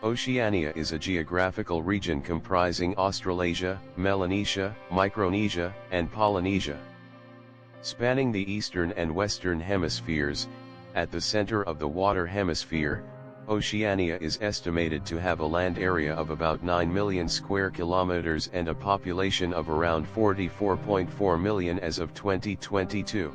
Oceania is a geographical region comprising Australasia, Melanesia, Micronesia, and Polynesia. Spanning the eastern and western hemispheres, at the center of the water hemisphere, Oceania is estimated to have a land area of about 9 million square kilometers and a population of around 44.4 million as of 2022.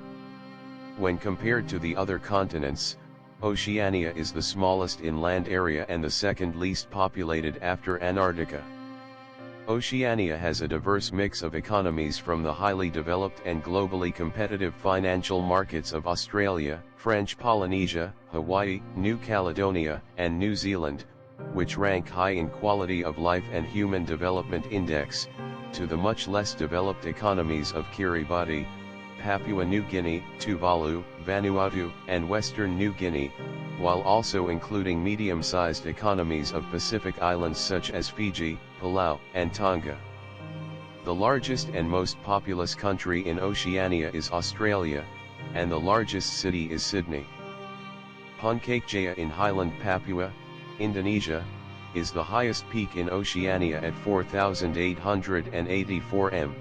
When compared to the other continents, Oceania is the smallest in land area and the second least populated after Antarctica. Oceania has a diverse mix of economies, from the highly developed and globally competitive financial markets of Australia, French Polynesia, Hawaii, New Caledonia, and New Zealand, which rank high in quality of life and human development index, to the much less developed economies of Kiribati, Papua New Guinea, Tuvalu, Vanuatu, and Western New Guinea, while also including medium-sized economies of Pacific islands such as Fiji, Palau, and Tonga. The largest and most populous country in Oceania is Australia, and the largest city is Sydney. Puncak Jaya in Highland Papua, Indonesia, is the highest peak in Oceania at 4,884 m.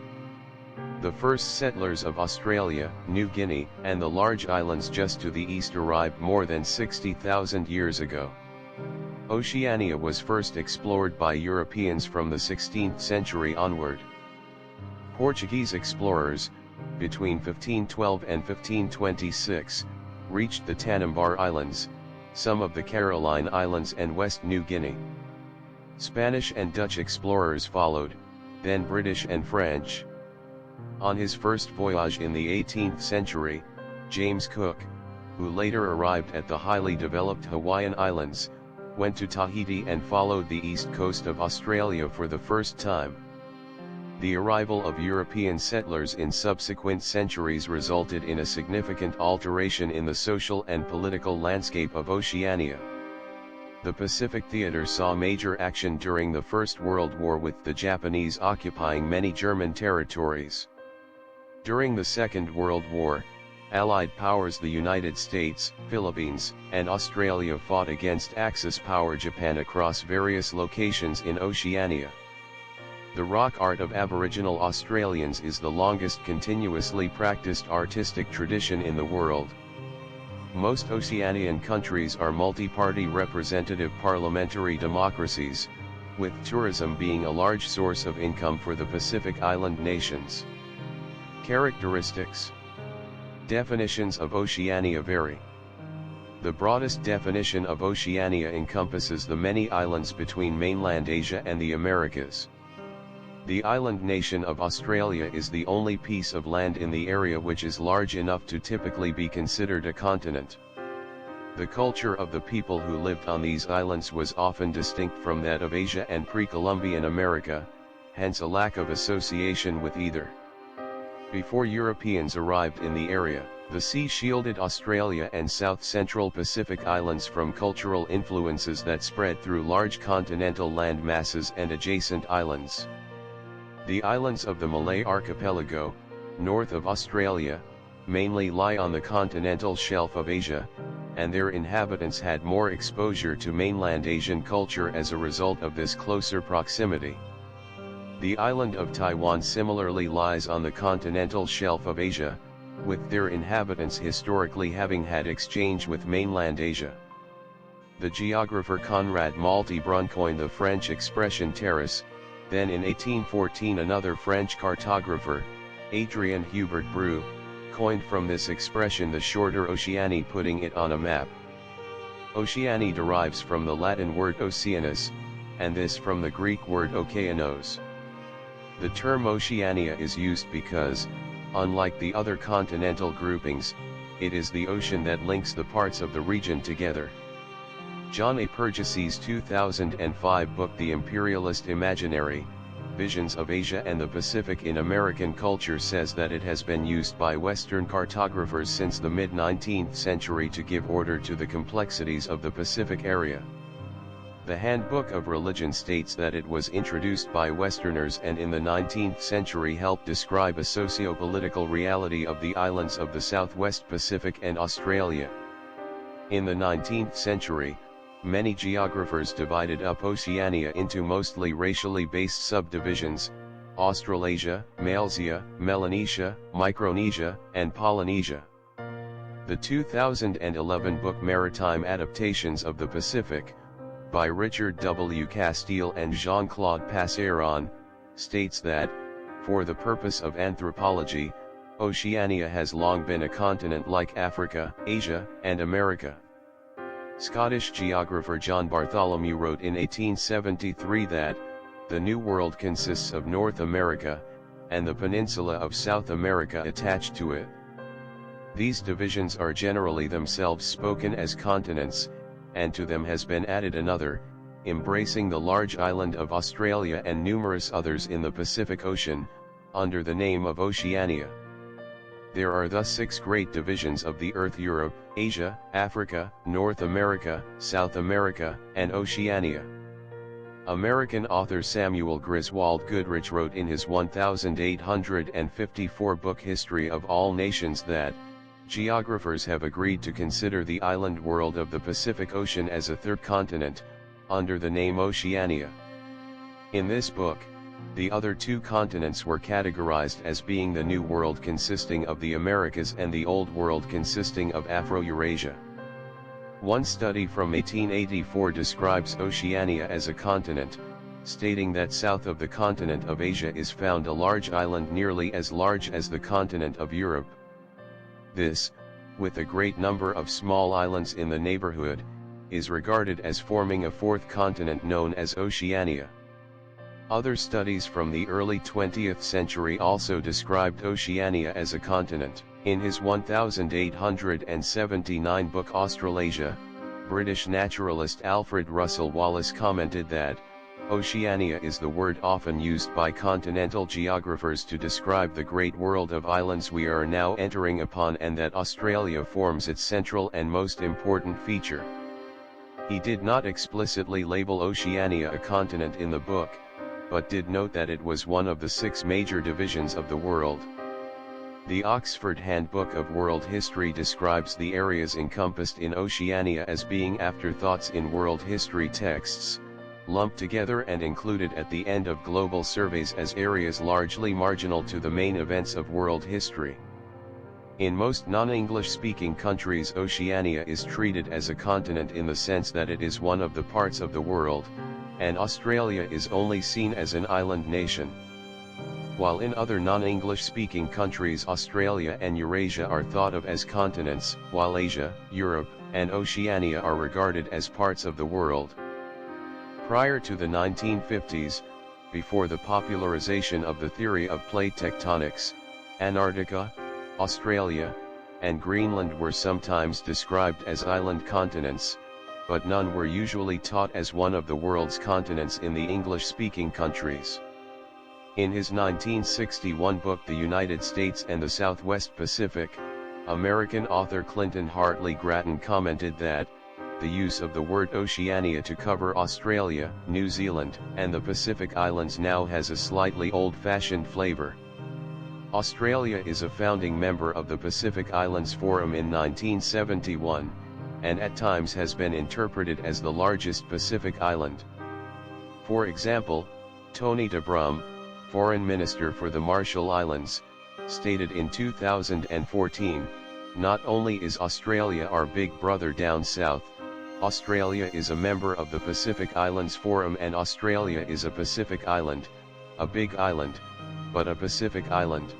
The first settlers of Australia, New Guinea, and the large islands just to the east arrived more than 60,000 years ago. Oceania was first explored by Europeans from the 16th century onward. Portuguese explorers, between 1512 and 1526, reached the Tanimbar Islands, some of the Caroline Islands and West New Guinea. Spanish and Dutch explorers followed, then British and French. On his first voyage in the 18th century, James Cook, who later arrived at the highly developed Hawaiian Islands, went to Tahiti and followed the east coast of Australia for the first time. The arrival of European settlers in subsequent centuries resulted in a significant alteration in the social and political landscape of Oceania. The Pacific theater saw major action during the First World War, with the Japanese occupying many German territories. During the Second World War, Allied powers the United States, Philippines, and Australia fought against Axis power Japan across various locations in Oceania. The rock art of Aboriginal Australians is the longest continuously practiced artistic tradition in the world. Most Oceanian countries are multi-party representative parliamentary democracies, with tourism being a large source of income for the Pacific Island nations. Characteristics. Definitions of Oceania vary. The broadest definition of Oceania encompasses the many islands between mainland Asia and the Americas. The island nation of Australia is the only piece of land in the area which is large enough to typically be considered a continent. The culture of the people who lived on these islands was often distinct from that of Asia and pre-Columbian America, hence a lack of association with either. Before Europeans arrived in the area, the sea shielded Australia and south-central Pacific islands from cultural influences that spread through large continental land masses and adjacent islands. The islands of the Malay Archipelago, north of Australia, mainly lie on the continental shelf of Asia, and their inhabitants had more exposure to mainland Asian culture as a result of this closer proximity. The island of Taiwan similarly lies on the continental shelf of Asia, with their inhabitants historically having had exchange with mainland Asia. The geographer Conrad Maltebrun coined the French expression terrace. Then in 1814 another French cartographer, Adrien Hubert Breu, coined from this expression the shorter Oceanie, putting it on a map. Oceanie derives from the Latin word Oceanus, and this from the Greek word Okeanos. The term Oceania is used because, unlike the other continental groupings, it is the ocean that links the parts of the region together. John A. Purges's 2005 book The Imperialist Imaginary, Visions of Asia and the Pacific in American Culture says that it has been used by Western cartographers since the mid-19th century to give order to the complexities of the Pacific area. The Handbook of Religion states that it was introduced by Westerners and in the 19th century helped describe a socio-political reality of the islands of the Southwest Pacific and Australia. In the 19th century, many geographers divided up Oceania into mostly racially based subdivisions: Australasia, Malaysia, Melanesia, Micronesia, and Polynesia. The 2011 book Maritime Adaptations of the Pacific, by Richard W. Castile and Jean-Claude Passeron, states that, for the purpose of anthropology, Oceania has long been a continent like Africa, Asia, and America. Scottish geographer John Bartholomew wrote in 1873 that, the New World consists of North America, and the peninsula of South America attached to it. These divisions are generally themselves spoken as continents, and to them has been added another, embracing the large island of Australia and numerous others in the Pacific Ocean, under the name of Oceania. There are thus 6 great divisions of the earth: Europe, Asia, Africa, North America, South America, and Oceania. American author Samuel Griswold Goodrich wrote in his 1854 book History of All Nations that, geographers have agreed to consider the island world of the Pacific Ocean as a third continent, under the name Oceania. In this book, the other 2 continents were categorized as being the New World consisting of the Americas and the Old World consisting of Afro-Eurasia. One study from 1884 describes Oceania as a continent, stating that south of the continent of Asia is found a large island nearly as large as the continent of Europe. This, with a great number of small islands in the neighborhood, is regarded as forming a 4th continent known as Oceania. Other studies from the early 20th century also described Oceania as a continent. In his 1879 book Australasia, British naturalist Alfred Russel Wallace commented that, Oceania is the word often used by continental geographers to describe the great world of islands we are now entering upon, and that Australia forms its central and most important feature. He did not explicitly label Oceania a continent in the book, but did note that it was one of the 6 major divisions of the world. The Oxford Handbook of World History describes the areas encompassed in Oceania as being afterthoughts in world history texts, lumped together and included at the end of global surveys as areas largely marginal to the main events of world history. In most non-English speaking countries, Oceania is treated as a continent in the sense that it is one of the parts of the world, and Australia is only seen as an island nation. While in other non-English speaking countries Australia and Eurasia are thought of as continents, while Asia, Europe, and Oceania are regarded as parts of the world. Prior to the 1950s, before the popularization of the theory of plate tectonics, Antarctica, Australia, and Greenland were sometimes described as island continents, but none were usually taught as one of the world's continents in the English-speaking countries. In his 1961 book The United States and the Southwest Pacific, American author Clinton Hartley Grattan commented that, the use of the word Oceania to cover Australia, New Zealand, and the Pacific Islands now has a slightly old-fashioned flavor. Australia is a founding member of the Pacific Islands Forum in 1971, and at times has been interpreted as the largest Pacific island. For example, Tony DeBrum, Foreign Minister for the Marshall Islands, stated in 2014, "Not only is Australia our big brother down south, Australia is a member of the Pacific Islands Forum, and Australia is a Pacific island, a big island, but a Pacific island."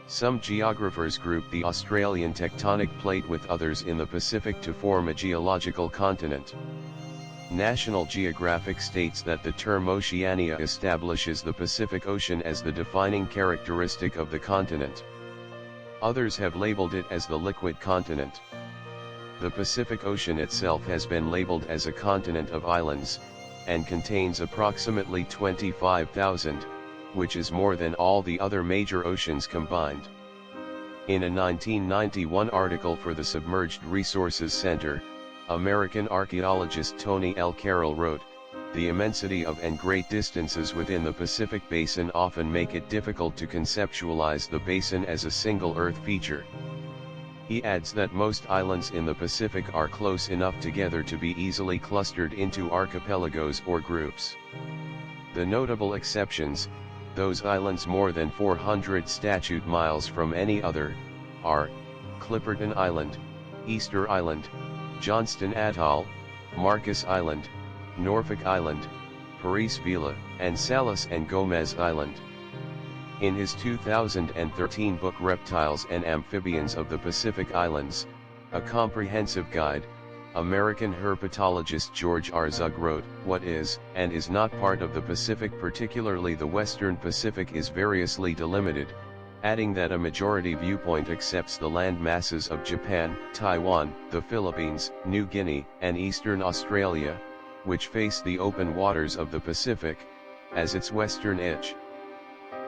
Some geographers group the Australian tectonic plate with others in the Pacific to form a geological continent. National Geographic states that the term Oceania establishes the Pacific Ocean as the defining characteristic of the continent. Others have labeled it as the liquid continent. The Pacific Ocean itself has been labeled as a continent of islands, and contains approximately 25,000, which is more than all the other major oceans combined. In a 1991 article for the Submerged Resources Center, American archaeologist Tony L. Carroll wrote, "The immensity of and great distances within the Pacific Basin often make it difficult to conceptualize the basin as a single Earth feature. He adds that most islands in the Pacific are close enough together to be easily clustered into archipelagos or groups. The notable exceptions, those islands more than 400 statute miles from any other, are Clipperton Island, Easter Island, Johnston Atoll, Marcus Island, Norfolk Island, Paris Vila, and Salas and Gomez Island. In his 2013 book Reptiles and Amphibians of the Pacific Islands, a comprehensive guide, American herpetologist George R. Zug wrote, "What is, and is not part of the Pacific, particularly the Western Pacific, is variously delimited," adding that a majority viewpoint accepts the land masses of Japan, Taiwan, the Philippines, New Guinea, and Eastern Australia, which face the open waters of the Pacific, as its western edge.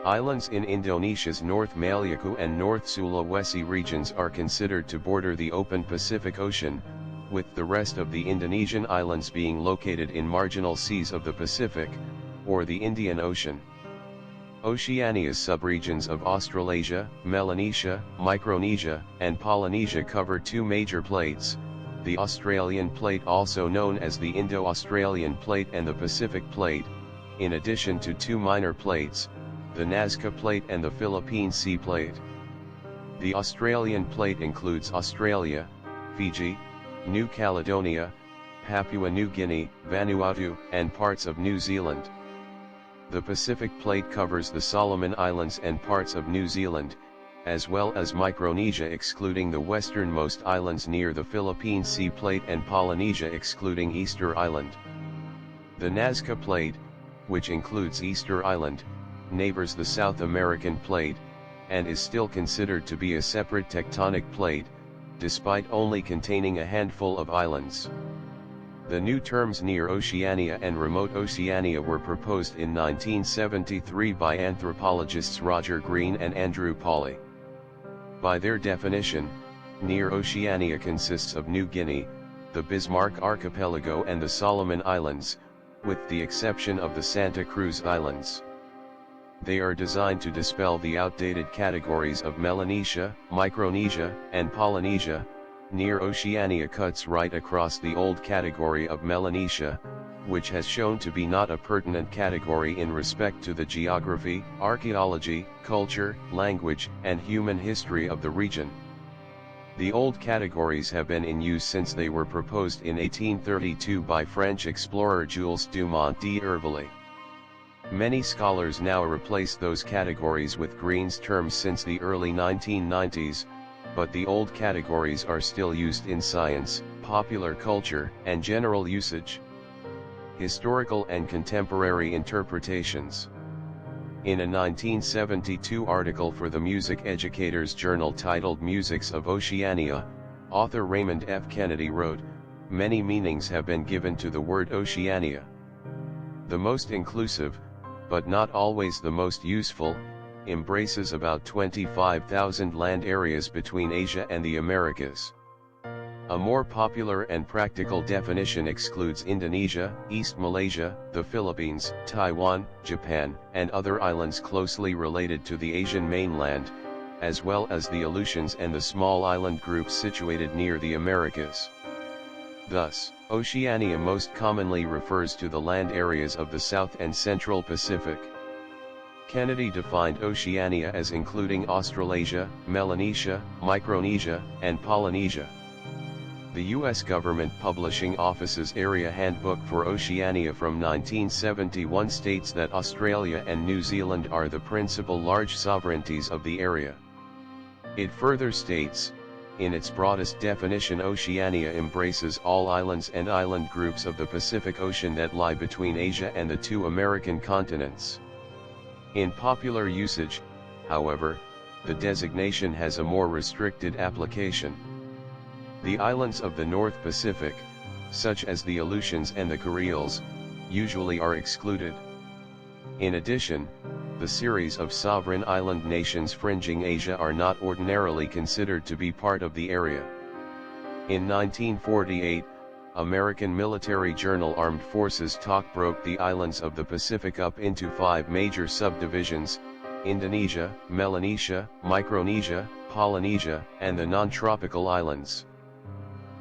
Islands in Indonesia's North Maluku and North Sulawesi regions are considered to border the open Pacific Ocean, with the rest of the Indonesian islands being located in marginal seas of the Pacific, or the Indian Ocean. Oceania's subregions of Australasia, Melanesia, Micronesia, and Polynesia cover two major plates, the Australian Plate, also known as the Indo-Australian Plate, and the Pacific Plate, in addition to two minor plates, the Nazca Plate and the Philippine Sea Plate. The Australian Plate includes Australia, Fiji, New Caledonia, Papua New Guinea, Vanuatu, and parts of New Zealand. The Pacific Plate covers the Solomon Islands and parts of New Zealand, as well as Micronesia excluding the westernmost islands near the Philippine Sea Plate, and Polynesia excluding Easter Island. The Nazca Plate, which includes Easter Island, neighbors the South American Plate, and is still considered to be a separate tectonic plate, despite only containing a handful of islands. The new terms Near Oceania and Remote Oceania were proposed in 1973 by anthropologists Roger Green and Andrew Pawley. By their definition, Near Oceania consists of New Guinea, the Bismarck Archipelago, and the Solomon Islands, with the exception of the Santa Cruz Islands. They are designed to dispel the outdated categories of Melanesia, Micronesia, and Polynesia. Near Oceania cuts right across the old category of Melanesia, which has shown to be not a pertinent category in respect to the geography, archaeology, culture, language, and human history of the region. The old categories have been in use since they were proposed in 1832 by French explorer Jules Dumont d'Urville. Many scholars now replace those categories with Green's terms since the early 1990s, but the old categories are still used in science, popular culture, and general usage. Historical and contemporary interpretations. In a 1972 article for the Music Educators Journal titled Musics of Oceania, author Raymond F. Kennedy wrote, "Many meanings have been given to the word Oceania. The most inclusive, but not always the most useful, embraces about 25,000 land areas between Asia and the Americas. A more popular and practical definition excludes Indonesia, East Malaysia, the Philippines, Taiwan, Japan, and other islands closely related to the Asian mainland, as well as the Aleutians and the small island groups situated near the Americas. Thus, Oceania most commonly refers to the land areas of the South and Central Pacific." Kennedy defined Oceania as including Australasia, Melanesia, Micronesia, and Polynesia. The U.S. Government Publishing Office's Area Handbook for Oceania from 1971 states that Australia and New Zealand are the principal large sovereignties of the area. It further states, in its broadest definition, Oceania embraces all islands and island groups of the Pacific Ocean that lie between Asia and the two American continents. In popular usage, however, the designation has a more restricted application. The islands of the North Pacific, such as the Aleutians and the Kuriles, usually are excluded. In addition, the series of sovereign island nations fringing Asia are not ordinarily considered to be part of the area. In 1948, American military journal Armed Forces Talk broke the islands of the Pacific up into 5 major subdivisions, Indonesia, Melanesia, Micronesia, Polynesia, and the non-tropical islands.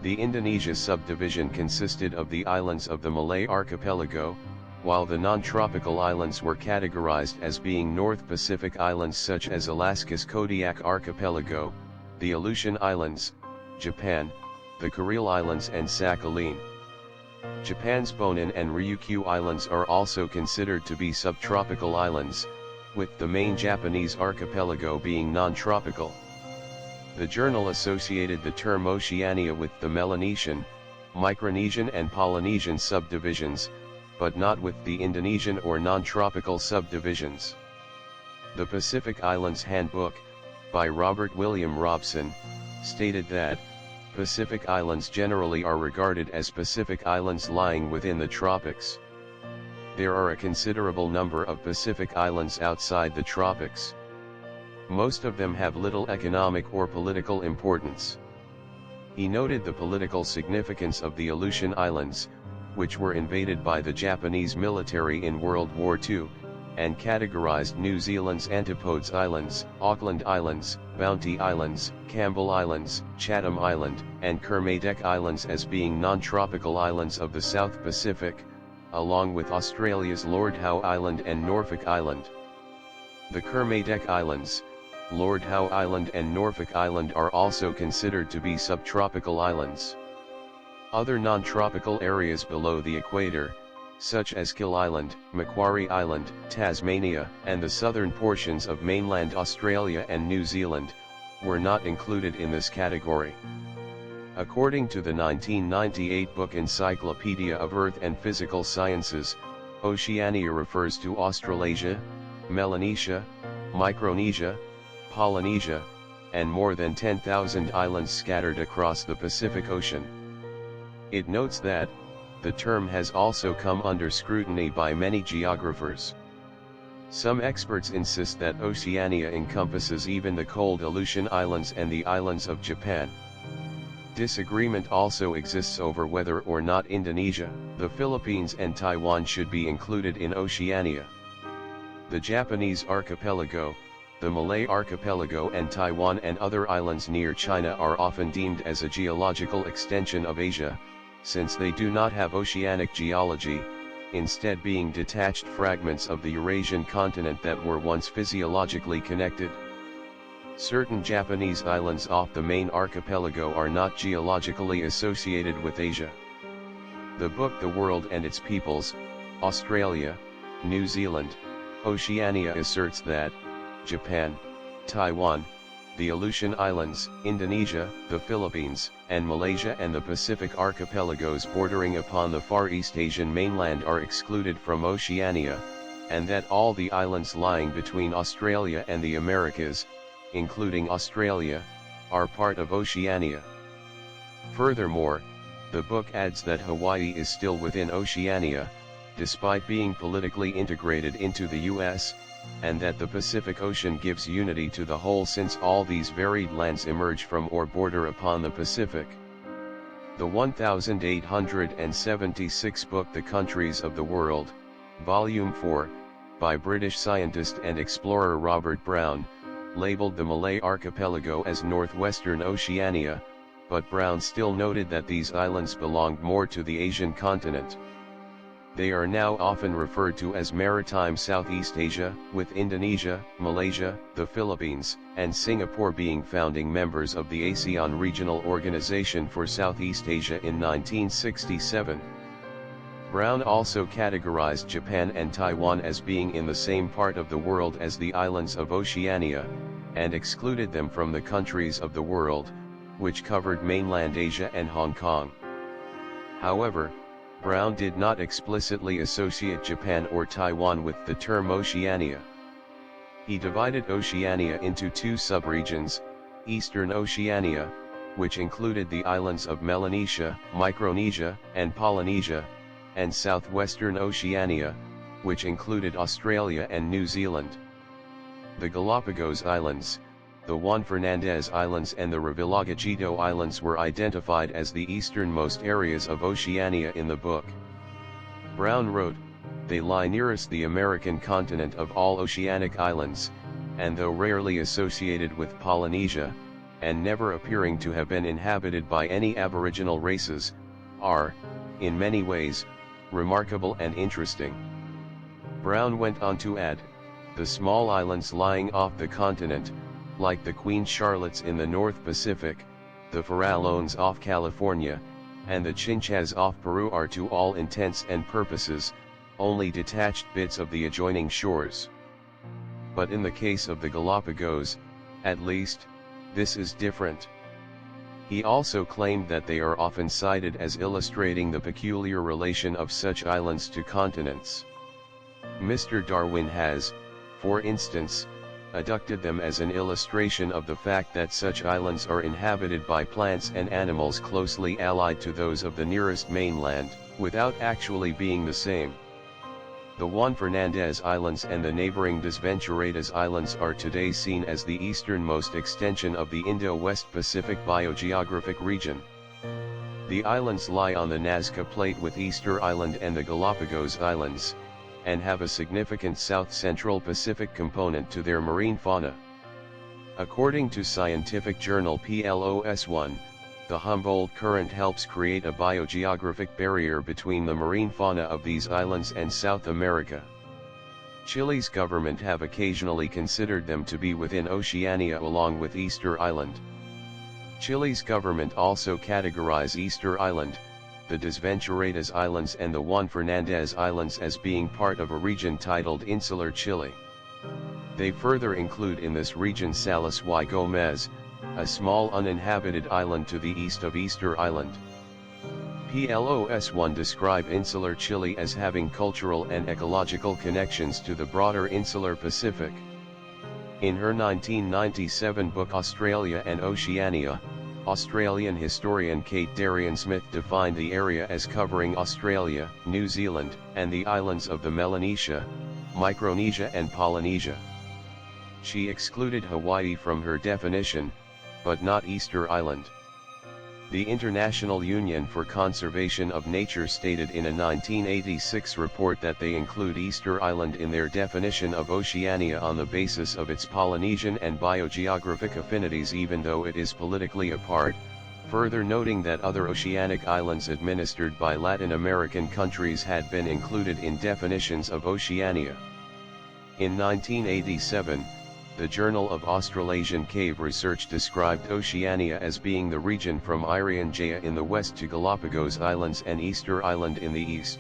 The Indonesia subdivision consisted of the islands of the Malay archipelago, while the non-tropical islands were categorized as being North Pacific islands such as Alaska's Kodiak archipelago, the Aleutian Islands, Japan, the Kuril Islands and Sakhalin. Japan's Bonin and Ryukyu Islands are also considered to be subtropical islands, with the main Japanese archipelago being non-tropical. The journal associated the term Oceania with the Melanesian, Micronesian and Polynesian subdivisions, but not with the Indonesian or non-tropical subdivisions. The Pacific Islands Handbook, by Robert William Robson, stated that Pacific Islands generally are regarded as Pacific Islands lying within the tropics. There are a considerable number of Pacific Islands outside the tropics. Most of them have little economic or political importance. He noted the political significance of the Aleutian Islands, which were invaded by the Japanese military in World War II, and categorized New Zealand's Antipodes Islands, Auckland Islands, Bounty Islands, Campbell Islands, Chatham Island, and Kermadec Islands as being non-tropical islands of the South Pacific, along with Australia's Lord Howe Island and Norfolk Island. The Kermadec Islands, Lord Howe Island and Norfolk Island are also considered to be subtropical islands. Other non-tropical areas below the equator, such as Kill Island, Macquarie Island, Tasmania, and the southern portions of mainland Australia and New Zealand, were not included in this category. According to the 1998 book Encyclopedia of Earth and Physical Sciences, Oceania refers to Australasia, Melanesia, Micronesia, Polynesia, and more than 10,000 islands scattered across the Pacific Ocean. It notes that the term has also come under scrutiny by many geographers. Some experts insist that Oceania encompasses even the cold Aleutian Islands and the islands of Japan. Disagreement also exists over whether or not Indonesia, the Philippines and Taiwan should be included in Oceania. The Japanese archipelago, the Malay archipelago and Taiwan and other islands near China are often deemed as a geological extension of Asia, since they do not have oceanic geology, instead being detached fragments of the Eurasian continent that were once physiologically connected. Certain Japanese islands off the main archipelago are not geologically associated with Asia. The book The World and Its Peoples, Australia, New Zealand, Oceania asserts that Japan, Taiwan, the Aleutian Islands, Indonesia, the Philippines, and Malaysia and the Pacific archipelagos bordering upon the Far East Asian mainland are excluded from Oceania, and that all the islands lying between Australia and the Americas, including Australia, are part of Oceania. Furthermore, the book adds that Hawaii is still within Oceania, despite being politically integrated into the U.S., and that the Pacific Ocean gives unity to the whole since all these varied lands emerge from or border upon the Pacific. The 1876 book The Countries of the World, Volume 4, by British scientist and explorer Robert Brown, labeled the Malay archipelago as northwestern Oceania, but Brown still noted that these islands belonged more to the Asian continent. They are now often referred to as Maritime Southeast Asia, with Indonesia, Malaysia, the Philippines, and Singapore being founding members of the ASEAN Regional Organization for Southeast Asia in 1967. Brown also categorized Japan and Taiwan as being in the same part of the world as the islands of Oceania, and excluded them from the countries of the world, which covered mainland Asia and Hong Kong. However, Brown did not explicitly associate Japan or Taiwan with the term Oceania. He divided Oceania into two subregions, Eastern Oceania, which included the islands of Melanesia, Micronesia, and Polynesia, and Southwestern Oceania, which included Australia and New Zealand. The Galapagos Islands, the Juan Fernandez Islands and the Revillagigedo Islands were identified as the easternmost areas of Oceania in the book. Brown wrote, "They lie nearest the American continent of all oceanic islands, and though rarely associated with Polynesia, and never appearing to have been inhabited by any aboriginal races, are, in many ways, remarkable and interesting. Brown went on to add, the small islands lying off the continent, like the Queen Charlottes in the North Pacific, the Farallones off California, and the Chinchas off Peru are to all intents and purposes, only detached bits of the adjoining shores. But in the case of the Galapagos, at least, this is different. He also claimed that they are often cited as illustrating the peculiar relation of such islands to continents. Mr. Darwin has, for instance, adduced them as an illustration of the fact that such islands are inhabited by plants and animals closely allied to those of the nearest mainland, without actually being the same. The Juan Fernandez Islands and the neighboring Desventuradas Islands are today seen as the easternmost extension of the Indo-West Pacific biogeographic region. The islands lie on the Nazca Plate with Easter Island and the Galapagos Islands, and have a significant South-Central Pacific component to their marine fauna. According to scientific journal PLOS One, the Humboldt Current helps create a biogeographic barrier between the marine fauna of these islands and South America. Chile's government have occasionally considered them to be within Oceania along with Easter Island. Chile's government also categorize Easter Island, the Desventuradas Islands and the Juan Fernandez Islands as being part of a region titled Insular Chile. They further include in this region Salas y Gomez, a small uninhabited island to the east of Easter Island. PLOS One describe Insular Chile as having cultural and ecological connections to the broader Insular Pacific. In her 1997 book Australia and Oceania, Australian historian Kate Darien-Smith defined the area as covering Australia, New Zealand, and the islands of the Melanesia, Micronesia and Polynesia. She excluded Hawaii from her definition, but not Easter Island. The International Union for Conservation of Nature stated in a 1986 report that they include Easter Island in their definition of Oceania on the basis of its Polynesian and biogeographic affinities even though it is politically apart, further noting that other oceanic islands administered by Latin American countries had been included in definitions of Oceania. In 1987, the Journal of Australasian Cave Research described Oceania as being the region from Irian Jaya in the west to Galapagos Islands and Easter Island in the east.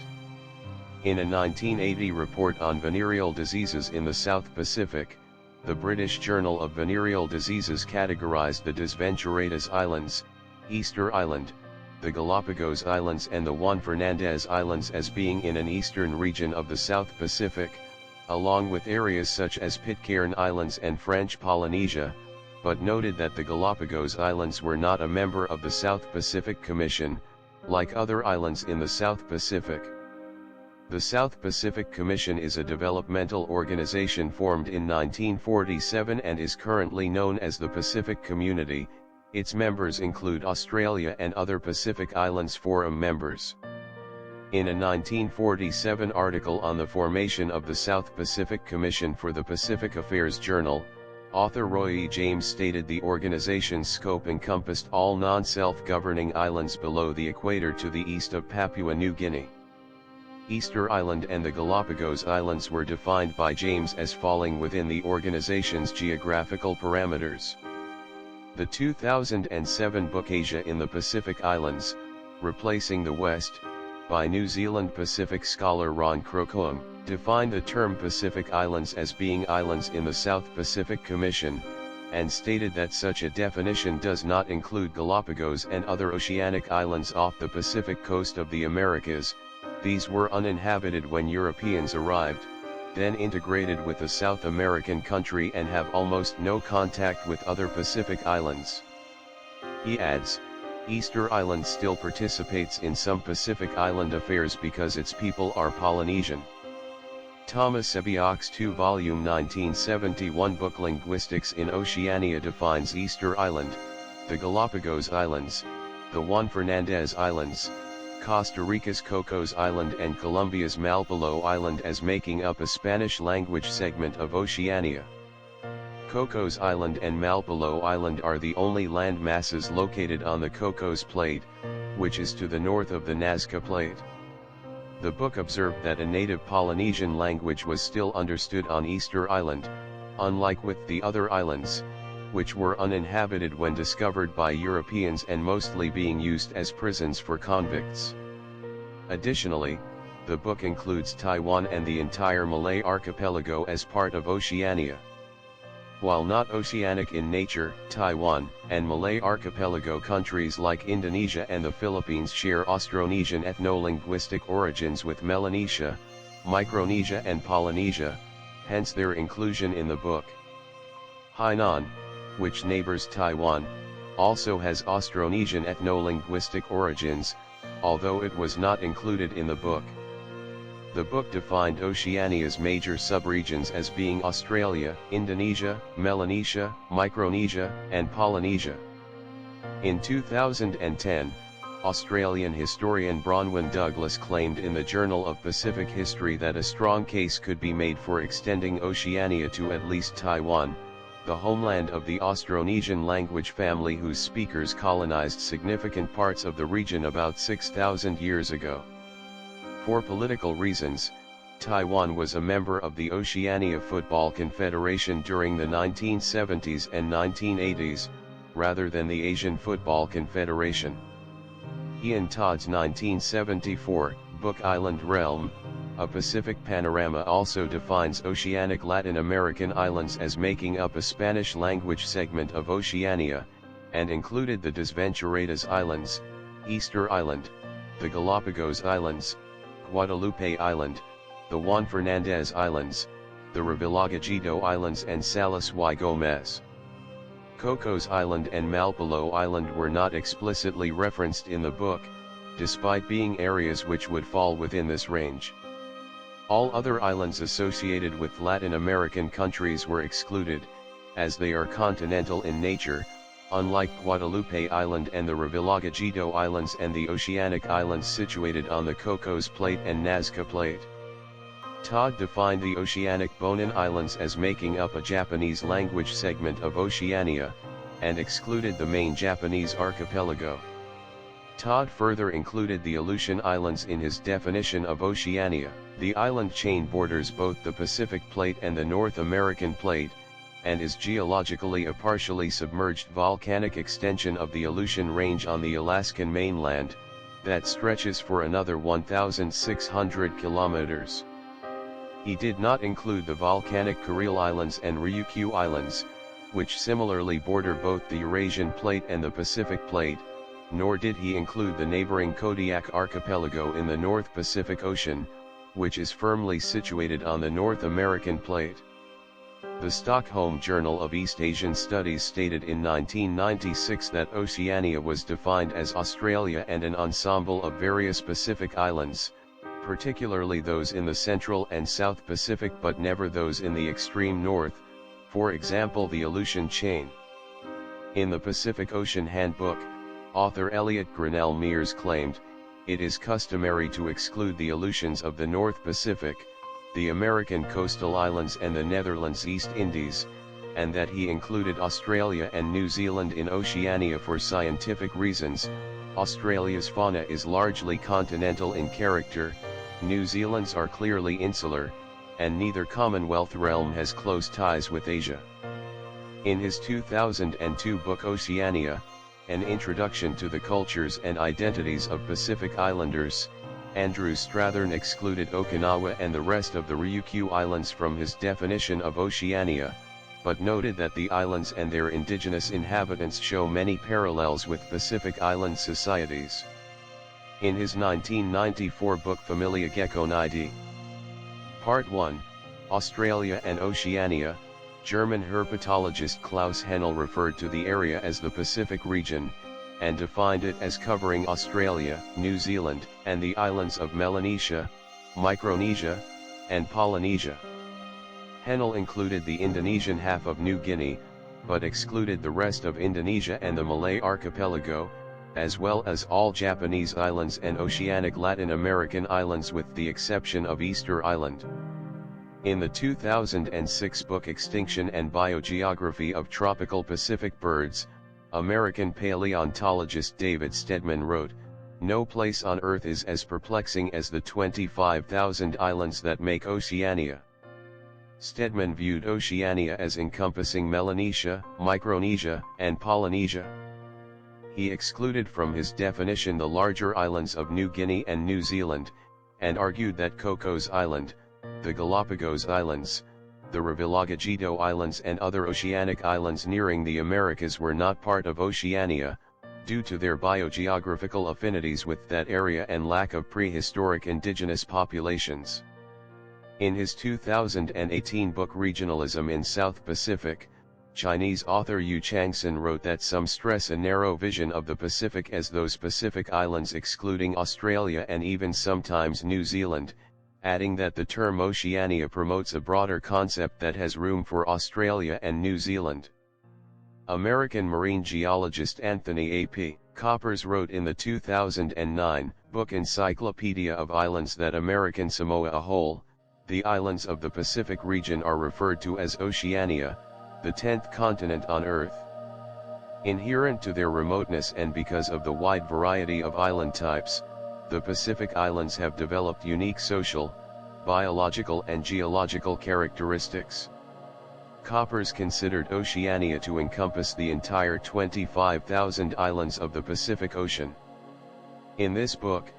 In a 1980 report on venereal diseases in the South Pacific, the British Journal of Venereal Diseases categorized the Desventuradas Islands, Easter Island, the Galapagos Islands and the Juan Fernandez Islands as being in an eastern region of the South Pacific, along with areas such as Pitcairn Islands and French Polynesia, but noted that the Galapagos Islands were not a member of the South Pacific Commission, like other islands in the South Pacific. The South Pacific Commission is a developmental organization formed in 1947 and is currently known as the Pacific Community. Its members include Australia and other Pacific Islands Forum members. In a 1947 article on the formation of the South Pacific Commission for the Pacific Affairs Journal, author Roy E. James stated the organization's scope encompassed all non-self-governing islands below the equator to the east of Papua New Guinea. Easter Island and the Galapagos Islands were defined by James as falling within the organization's geographical parameters. The 2007 book Asia in the Pacific Islands, Replacing the West, by New Zealand Pacific scholar Ron Crocoam, defined the term Pacific Islands as being islands in the South Pacific Commission, and stated that such a definition does not include Galapagos and other oceanic islands off the Pacific coast of the Americas. These were uninhabited when Europeans arrived, then integrated with the South American country and have almost no contact with other Pacific islands. He adds, Easter Island still participates in some Pacific Island affairs because its people are Polynesian. Thomas Ebioch's 2-volume 1971 book Linguistics in Oceania defines Easter Island, the Galapagos Islands, the Juan Fernandez Islands, Costa Rica's Cocos Island and Colombia's Malpelo Island as making up a Spanish-language segment of Oceania. Cocos Island and Malpelo Island are the only land masses located on the Cocos Plate, which is to the north of the Nazca Plate. The book observed that a native Polynesian language was still understood on Easter Island, unlike with the other islands, which were uninhabited when discovered by Europeans and mostly being used as prisons for convicts. Additionally, the book includes Taiwan and the entire Malay archipelago as part of Oceania. While not oceanic in nature, Taiwan and Malay archipelago countries like Indonesia and the Philippines share Austronesian ethno-linguistic origins with Melanesia, Micronesia and Polynesia, hence their inclusion in the book. Hainan, which neighbors Taiwan, also has Austronesian ethno-linguistic origins, although it was not included in the book. The book defined Oceania's major subregions as being Australia, Indonesia, Melanesia, Micronesia, and Polynesia. In 2010, Australian historian Bronwyn Douglas claimed in the Journal of Pacific History that a strong case could be made for extending Oceania to at least Taiwan, the homeland of the Austronesian language family whose speakers colonized significant parts of the region about 6,000 years ago. For political reasons, Taiwan was a member of the Oceania Football Confederation during the 1970s and 1980s, rather than the Asian Football Confederation. Ian Todd's 1974 book Island Realm, A Pacific Panorama also defines oceanic Latin American islands as making up a Spanish-language segment of Oceania, and included the Desventuradas Islands, Easter Island, the Galapagos Islands, Guadalupe Island, the Juan Fernandez Islands, the Revillagigedo Islands and Salas y Gomez. Cocos Island and Malpelo Island were not explicitly referenced in the book, despite being areas which would fall within this range. All other islands associated with Latin American countries were excluded, as they are continental in nature, unlike Guadalupe Island and the Revillagigedo Islands and the Oceanic Islands situated on the Cocos Plate and Nazca Plate. Todd defined the Oceanic Bonin Islands as making up a Japanese language segment of Oceania, and excluded the main Japanese archipelago. Todd further included the Aleutian Islands in his definition of Oceania. The island chain borders both the Pacific Plate and the North American Plate, and is geologically a partially submerged volcanic extension of the Aleutian Range on the Alaskan mainland, that stretches for another 1,600 kilometers. He did not include the volcanic Kuril Islands and Ryukyu Islands, which similarly border both the Eurasian Plate and the Pacific Plate, nor did he include the neighboring Kodiak Archipelago in the North Pacific Ocean, which is firmly situated on the North American Plate. The Stockholm Journal of East Asian Studies stated in 1996 that Oceania was defined as Australia and an ensemble of various Pacific islands, particularly those in the Central and South Pacific but never those in the extreme north, for example the Aleutian Chain. In the Pacific Ocean Handbook, author Elliot Grinnell Mears claimed, "It is customary to exclude the Aleutians of the North Pacific, the American coastal islands and the Netherlands East Indies, and that he included Australia and New Zealand in Oceania for scientific reasons. Australia's fauna is largely continental in character, New Zealand's are clearly insular, and neither Commonwealth realm has close ties with Asia." In his 2002 book Oceania, An Introduction to the Cultures and Identities of Pacific Islanders, Andrew Strathern excluded Okinawa and the rest of the Ryukyu Islands from his definition of Oceania, but noted that the islands and their indigenous inhabitants show many parallels with Pacific Island societies. In his 1994 book Familia Geckonidae, Part 1, Australia and Oceania, German herpetologist Klaus Hennel referred to the area as the Pacific region, and defined it as covering Australia, New Zealand, and the islands of Melanesia, Micronesia, and Polynesia. Hennel included the Indonesian half of New Guinea, but excluded the rest of Indonesia and the Malay archipelago, as well as all Japanese islands and oceanic Latin American islands with the exception of Easter Island. In the 2006 book Extinction and Biogeography of Tropical Pacific Birds, American paleontologist David Steadman wrote, "No place on Earth is as perplexing as the 25,000 islands that make Oceania." Steadman viewed Oceania as encompassing Melanesia, Micronesia, and Polynesia. He excluded from his definition the larger islands of New Guinea and New Zealand, and argued that Cocos Island, the Galapagos Islands, the Revillagigedo Islands and other oceanic islands nearing the Americas were not part of Oceania, due to their biogeographical affinities with that area and lack of prehistoric indigenous populations. In his 2018 book Regionalism in South Pacific, Chinese author Yu Changsun wrote that some stress a narrow vision of the Pacific as those Pacific islands excluding Australia and even sometimes New Zealand, adding that the term Oceania promotes a broader concept that has room for Australia and New Zealand. American marine geologist Anthony A.P. Coppers wrote in the 2009 book Encyclopedia of Islands that American Samoa a whole, the islands of the Pacific region are referred to as Oceania, the 10th continent on Earth. Inherent to their remoteness and because of the wide variety of island types, the Pacific Islands have developed unique social, biological and geological characteristics. Coppers considered Oceania to encompass the entire 25,000 islands of the Pacific Ocean. In this book,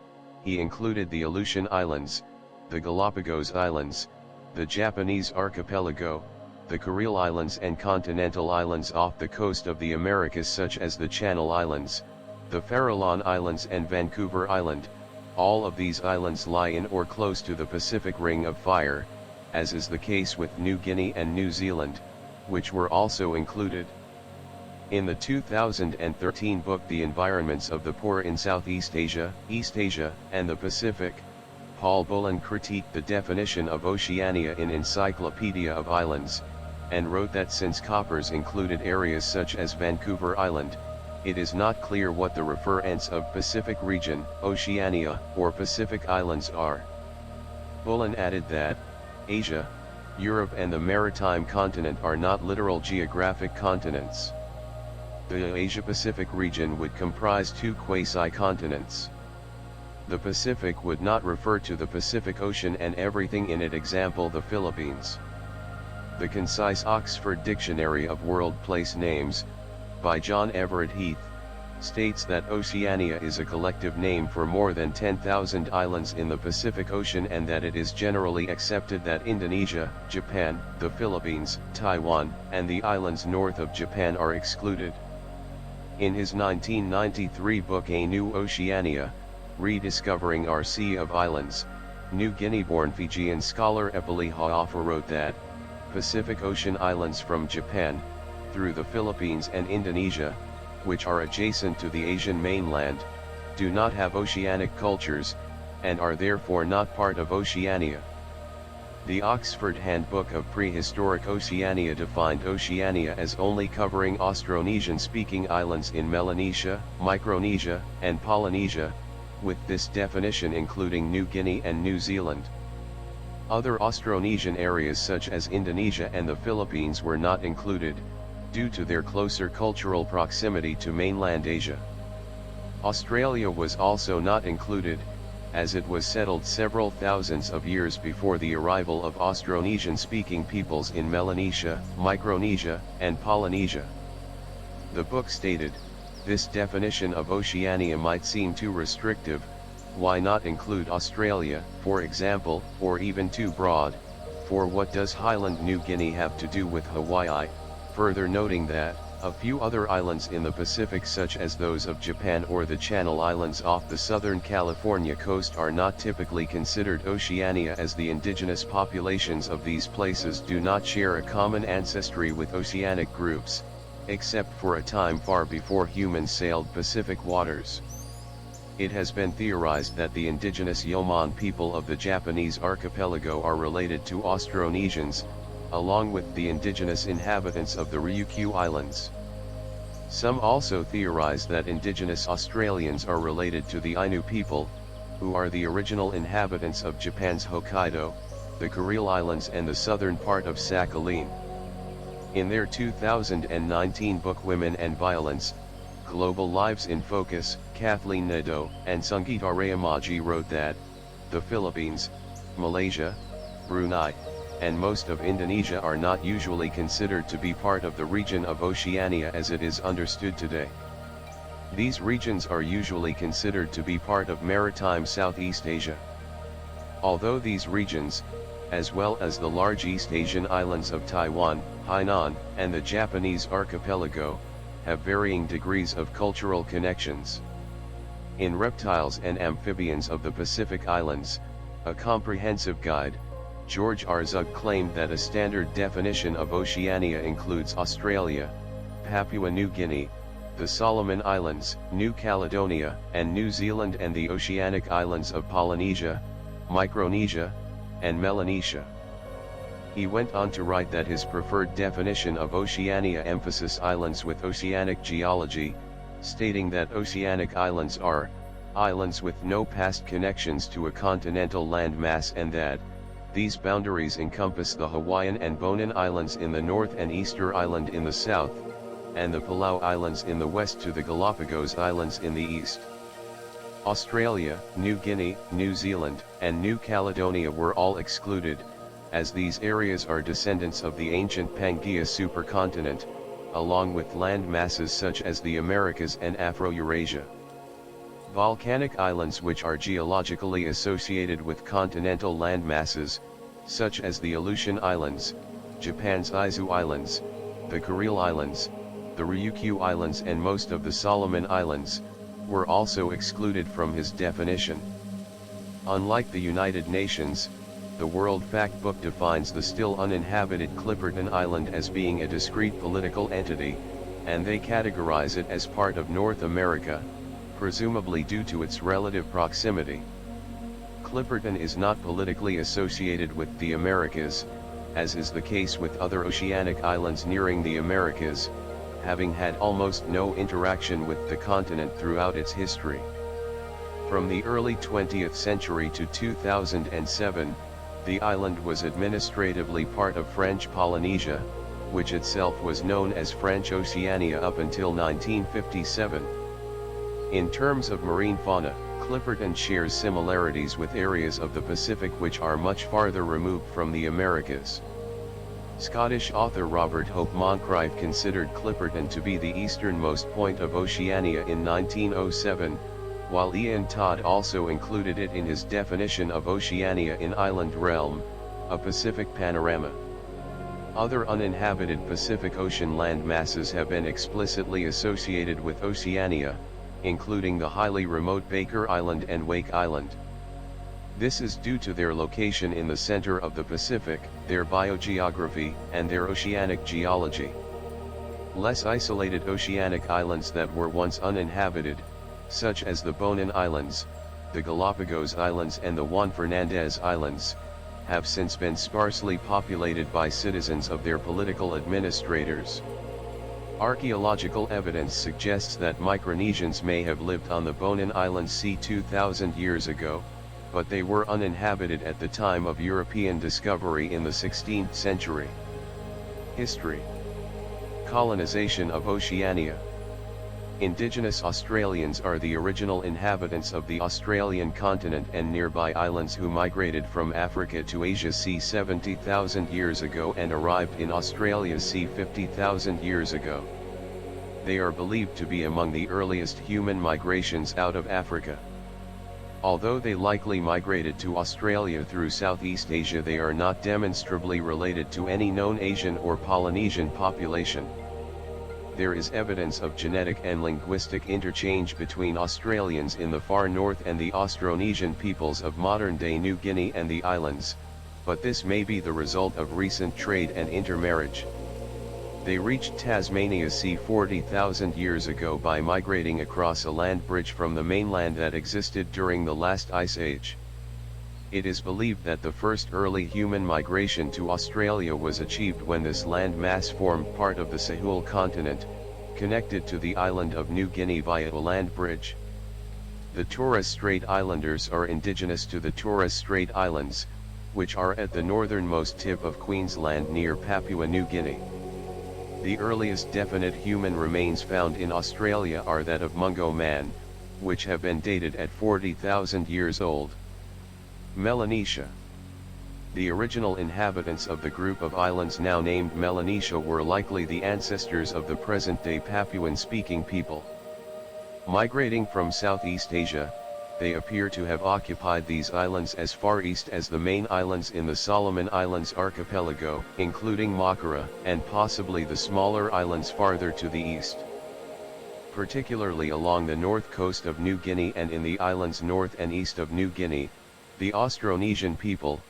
he included the Aleutian Islands, the Galapagos Islands, the Japanese archipelago, the Kuril Islands and continental islands off the coast of the Americas such as the Channel Islands, the Farallon Islands and Vancouver Island. All of these islands lie in or close to the Pacific Ring of Fire, as is the case with New Guinea and New Zealand, which were also included. In the 2013 book The Environments of the Poor in Southeast Asia, East Asia, and the Pacific, Paul Bullen critiqued the definition of Oceania in Encyclopedia of Islands, and wrote that since Coppers included areas such as Vancouver Island, it is not clear what the referents of Pacific region, Oceania, or Pacific Islands are. Bullen added that, Asia, Europe and the maritime continent are not literal geographic continents. The Asia-Pacific region would comprise two quasi-continents. The Pacific would not refer to the Pacific Ocean and everything in it, example the Philippines. The concise Oxford Dictionary of World Place Names, by John Everett Heath, states that Oceania is a collective name for more than 10,000 islands in the Pacific Ocean and that it is generally accepted that Indonesia, Japan, the Philippines, Taiwan, and the islands north of Japan are excluded. In his 1993 book A New Oceania, Rediscovering Our Sea of Islands, New Guinea-born Fijian scholar Epeli Ha'afa wrote that, Pacific Ocean islands from Japan, through the Philippines and Indonesia, which are adjacent to the Asian mainland, do not have oceanic cultures, and are therefore not part of Oceania. The Oxford Handbook of Prehistoric Oceania defined Oceania as only covering Austronesian-speaking islands in Melanesia, Micronesia, and Polynesia, with this definition including New Guinea and New Zealand. Other Austronesian areas such as Indonesia and the Philippines were not included, due to their closer cultural proximity to mainland Asia. Australia was also not included, as it was settled several thousands of years before the arrival of Austronesian-speaking peoples in Melanesia, Micronesia, and Polynesia. The book stated, this definition of Oceania might seem too restrictive, why not include Australia, for example, or even too broad, for what does Highland New Guinea have to do with Hawaii? Further noting that, a few other islands in the Pacific such as those of Japan or the Channel Islands off the southern California coast are not typically considered Oceania as the indigenous populations of these places do not share a common ancestry with oceanic groups, except for a time far before humans sailed Pacific waters. It has been theorized that the indigenous Yomon people of the Japanese archipelago are related to Austronesians, along with the indigenous inhabitants of the Ryukyu Islands. Some also theorize that indigenous Australians are related to the Ainu people, who are the original inhabitants of Japan's Hokkaido, the Kuril Islands and the southern part of Sakhalin. In their 2019 book Women and Violence, Global Lives in Focus, Kathleen Nadeau and Sungita Rayamaji wrote that, the Philippines, Malaysia, Brunei, and most of Indonesia are not usually considered to be part of the region of Oceania as it is understood today. These regions are usually considered to be part of maritime Southeast Asia. Although these regions, as well as the large East Asian islands of Taiwan, Hainan, and the Japanese archipelago, have varying degrees of cultural connections. In Reptiles and Amphibians of the Pacific Islands, a comprehensive guide, George R. Zug claimed that a standard definition of Oceania includes Australia, Papua New Guinea, the Solomon Islands, New Caledonia, and New Zealand, and the oceanic islands of Polynesia, Micronesia, and Melanesia. He went on to write that his preferred definition of Oceania emphasizes islands with oceanic geology, stating that oceanic islands are islands with no past connections to a continental landmass, and that these boundaries encompass the Hawaiian and Bonin Islands in the north and Easter Island in the south, and the Palau Islands in the west to the Galapagos Islands in the east. Australia, New Guinea, New Zealand, and New Caledonia were all excluded, as these areas are descendants of the ancient Pangaea supercontinent, along with land masses such as the Americas and Afro-Eurasia. Volcanic islands which are geologically associated with continental land masses, such as the Aleutian Islands, Japan's Izu Islands, the Kuril Islands, the Ryukyu Islands, and most of the Solomon Islands, were also excluded from his definition. Unlike the United Nations, the World Factbook defines the still uninhabited Clipperton Island as being a discrete political entity, and they categorize it as part of North America, presumably due to its relative proximity. Clipperton is not politically associated with the Americas, as is the case with other oceanic islands nearing the Americas, having had almost no interaction with the continent throughout its history. From the early 20th century to 2007, the island was administratively part of French Polynesia, which itself was known as French Oceania up until 1957. In terms of marine fauna, Clipperton shares similarities with areas of the Pacific which are much farther removed from the Americas. Scottish author Robert Hope Moncrieff considered Clipperton to be the easternmost point of Oceania in 1907, while Ian Todd also included it in his definition of Oceania in Island Realm, a Pacific panorama. Other uninhabited Pacific Ocean land masses have been explicitly associated with Oceania, including the highly remote Baker Island and Wake Island. This is due to their location in the center of the Pacific, their biogeography, and their oceanic geology. Less isolated oceanic islands that were once uninhabited, such as the Bonin Islands, the Galapagos Islands, and the Juan Fernandez Islands, have since been sparsely populated by citizens of their political administrators. Archaeological evidence suggests that Micronesians may have lived on the Bonin Islands c. 2,000 years ago, but they were uninhabited at the time of European discovery in the 16th century. History. Colonization of Oceania. Indigenous Australians are the original inhabitants of the Australian continent and nearby islands who migrated from Africa to Asia c. 70,000 years ago and arrived in Australia c. 50,000 years ago. They are believed to be among the earliest human migrations out of Africa. Although they likely migrated to Australia through Southeast Asia, they are not demonstrably related to any known Asian or Polynesian population. There is evidence of genetic and linguistic interchange between Australians in the far north and the Austronesian peoples of modern-day New Guinea and the islands, but this may be the result of recent trade and intermarriage. They reached Tasmania c. 40,000 years ago by migrating across a land bridge from the mainland that existed during the last ice age. It is believed that the first early human migration to Australia was achieved when this land mass formed part of the Sahul continent, connected to the island of New Guinea via a land bridge. The Torres Strait Islanders are indigenous to the Torres Strait Islands, which are at the northernmost tip of Queensland near Papua New Guinea. The earliest definite human remains found in Australia are that of Mungo man, which have been dated at 40,000 years old. Melanesia. The original inhabitants of the group of islands now named Melanesia were likely the ancestors of the present-day Papuan-speaking people. Migrating from Southeast Asia, they appear to have occupied these islands as far east as the main islands in the Solomon Islands archipelago, including Makara, and possibly the smaller islands farther to the east. Particularly along the north coast of New Guinea and in the islands north and east of New Guinea, the Austronesian people,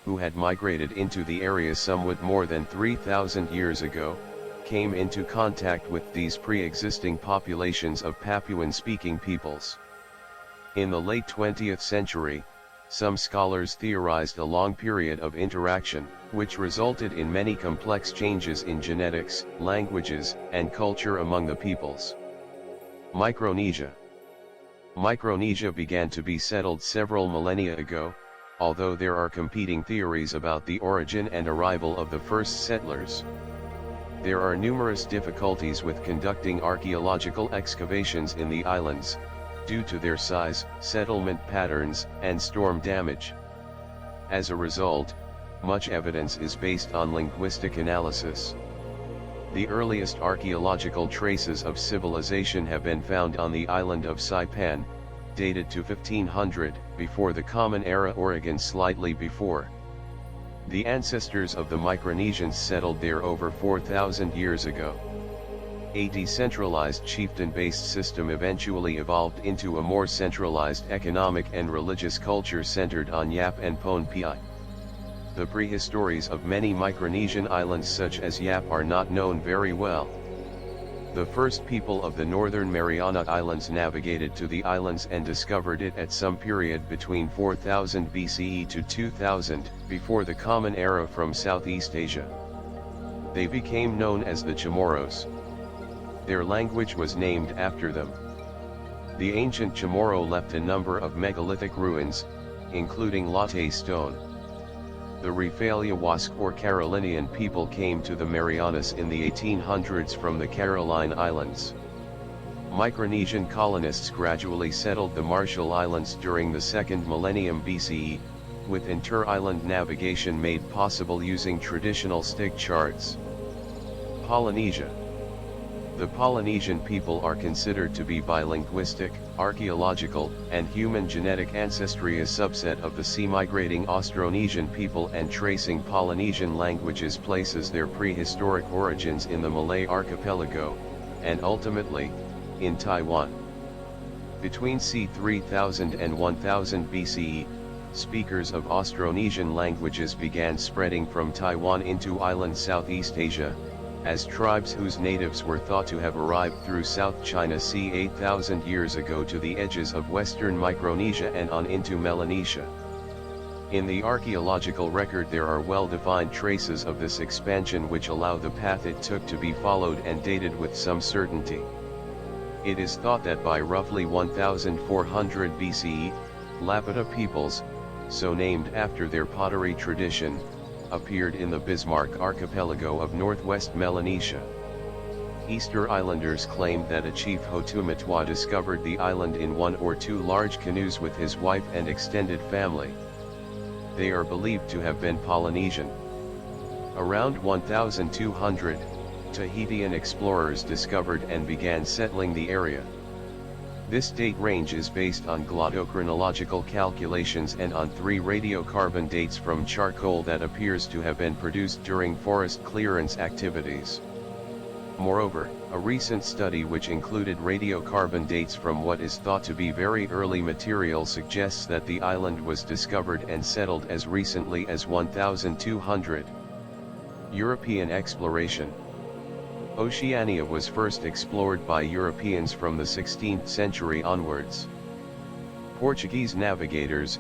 who had migrated into the area somewhat more than 3,000 years ago, came into contact with these pre-existing populations of Papuan-speaking peoples. In the late 20th century, some scholars theorized a long period of interaction, which resulted in many complex changes in genetics, languages, and culture among the peoples. Micronesia. Micronesia began to be settled several millennia ago, although there are competing theories about the origin and arrival of the first settlers. There are numerous difficulties with conducting archaeological excavations in the islands, due to their size, settlement patterns, and storm damage. As a result, much evidence is based on linguistic analysis. The earliest archaeological traces of civilization have been found on the island of Saipan, dated to 1500, before the Common Era, Oregon slightly before. The ancestors of the Micronesians settled there over 4,000 years ago. A decentralized chieftain-based system eventually evolved into a more centralized economic and religious culture centered on Yap and Pohnpei. The prehistories of many Micronesian islands such as Yap are not known very well. The first people of the northern Mariana Islands navigated to the islands and discovered it at some period between 4000 BCE to 2000, before the Common Era from Southeast Asia. They became known as the Chamorros. Their language was named after them. The ancient Chamorro left a number of megalithic ruins, including latte stone. The Rephalia-Wask or Carolinian people came to the Marianas in the 1800s from the Caroline Islands. Micronesian colonists gradually settled the Marshall Islands during the 2nd millennium BCE, with inter-island navigation made possible using traditional stick charts. Polynesia. The Polynesian people are considered to be bilinguistic, archaeological, and human genetic ancestry, a subset of the sea-migrating Austronesian people, and tracing Polynesian languages places their prehistoric origins in the Malay archipelago, and ultimately, in Taiwan. Between c. 3000 and 1000 BCE, speakers of Austronesian languages began spreading from Taiwan into island Southeast Asia, as tribes whose natives were thought to have arrived through South China c. 8,000 years ago to the edges of western Micronesia and on into Melanesia. In the archaeological record there are well-defined traces of this expansion which allow the path it took to be followed and dated with some certainty. It is thought that by roughly 1400 BCE, Lapita peoples, so named after their pottery tradition, appeared in the Bismarck archipelago of northwest Melanesia. Easter Islanders claimed that a chief Hotumatwa discovered the island in 1 or 2 large canoes with his wife and extended family. They are believed to have been Polynesian. Around 1200, Tahitian explorers discovered and began settling the area. This date range is based on glottochronological calculations and on 3 radiocarbon dates from charcoal that appears to have been produced during forest clearance activities. Moreover, a recent study which included radiocarbon dates from what is thought to be very early material suggests that the island was discovered and settled as recently as 1200. European exploration. Oceania was first explored by Europeans from the 16th century onwards. Portuguese navigators,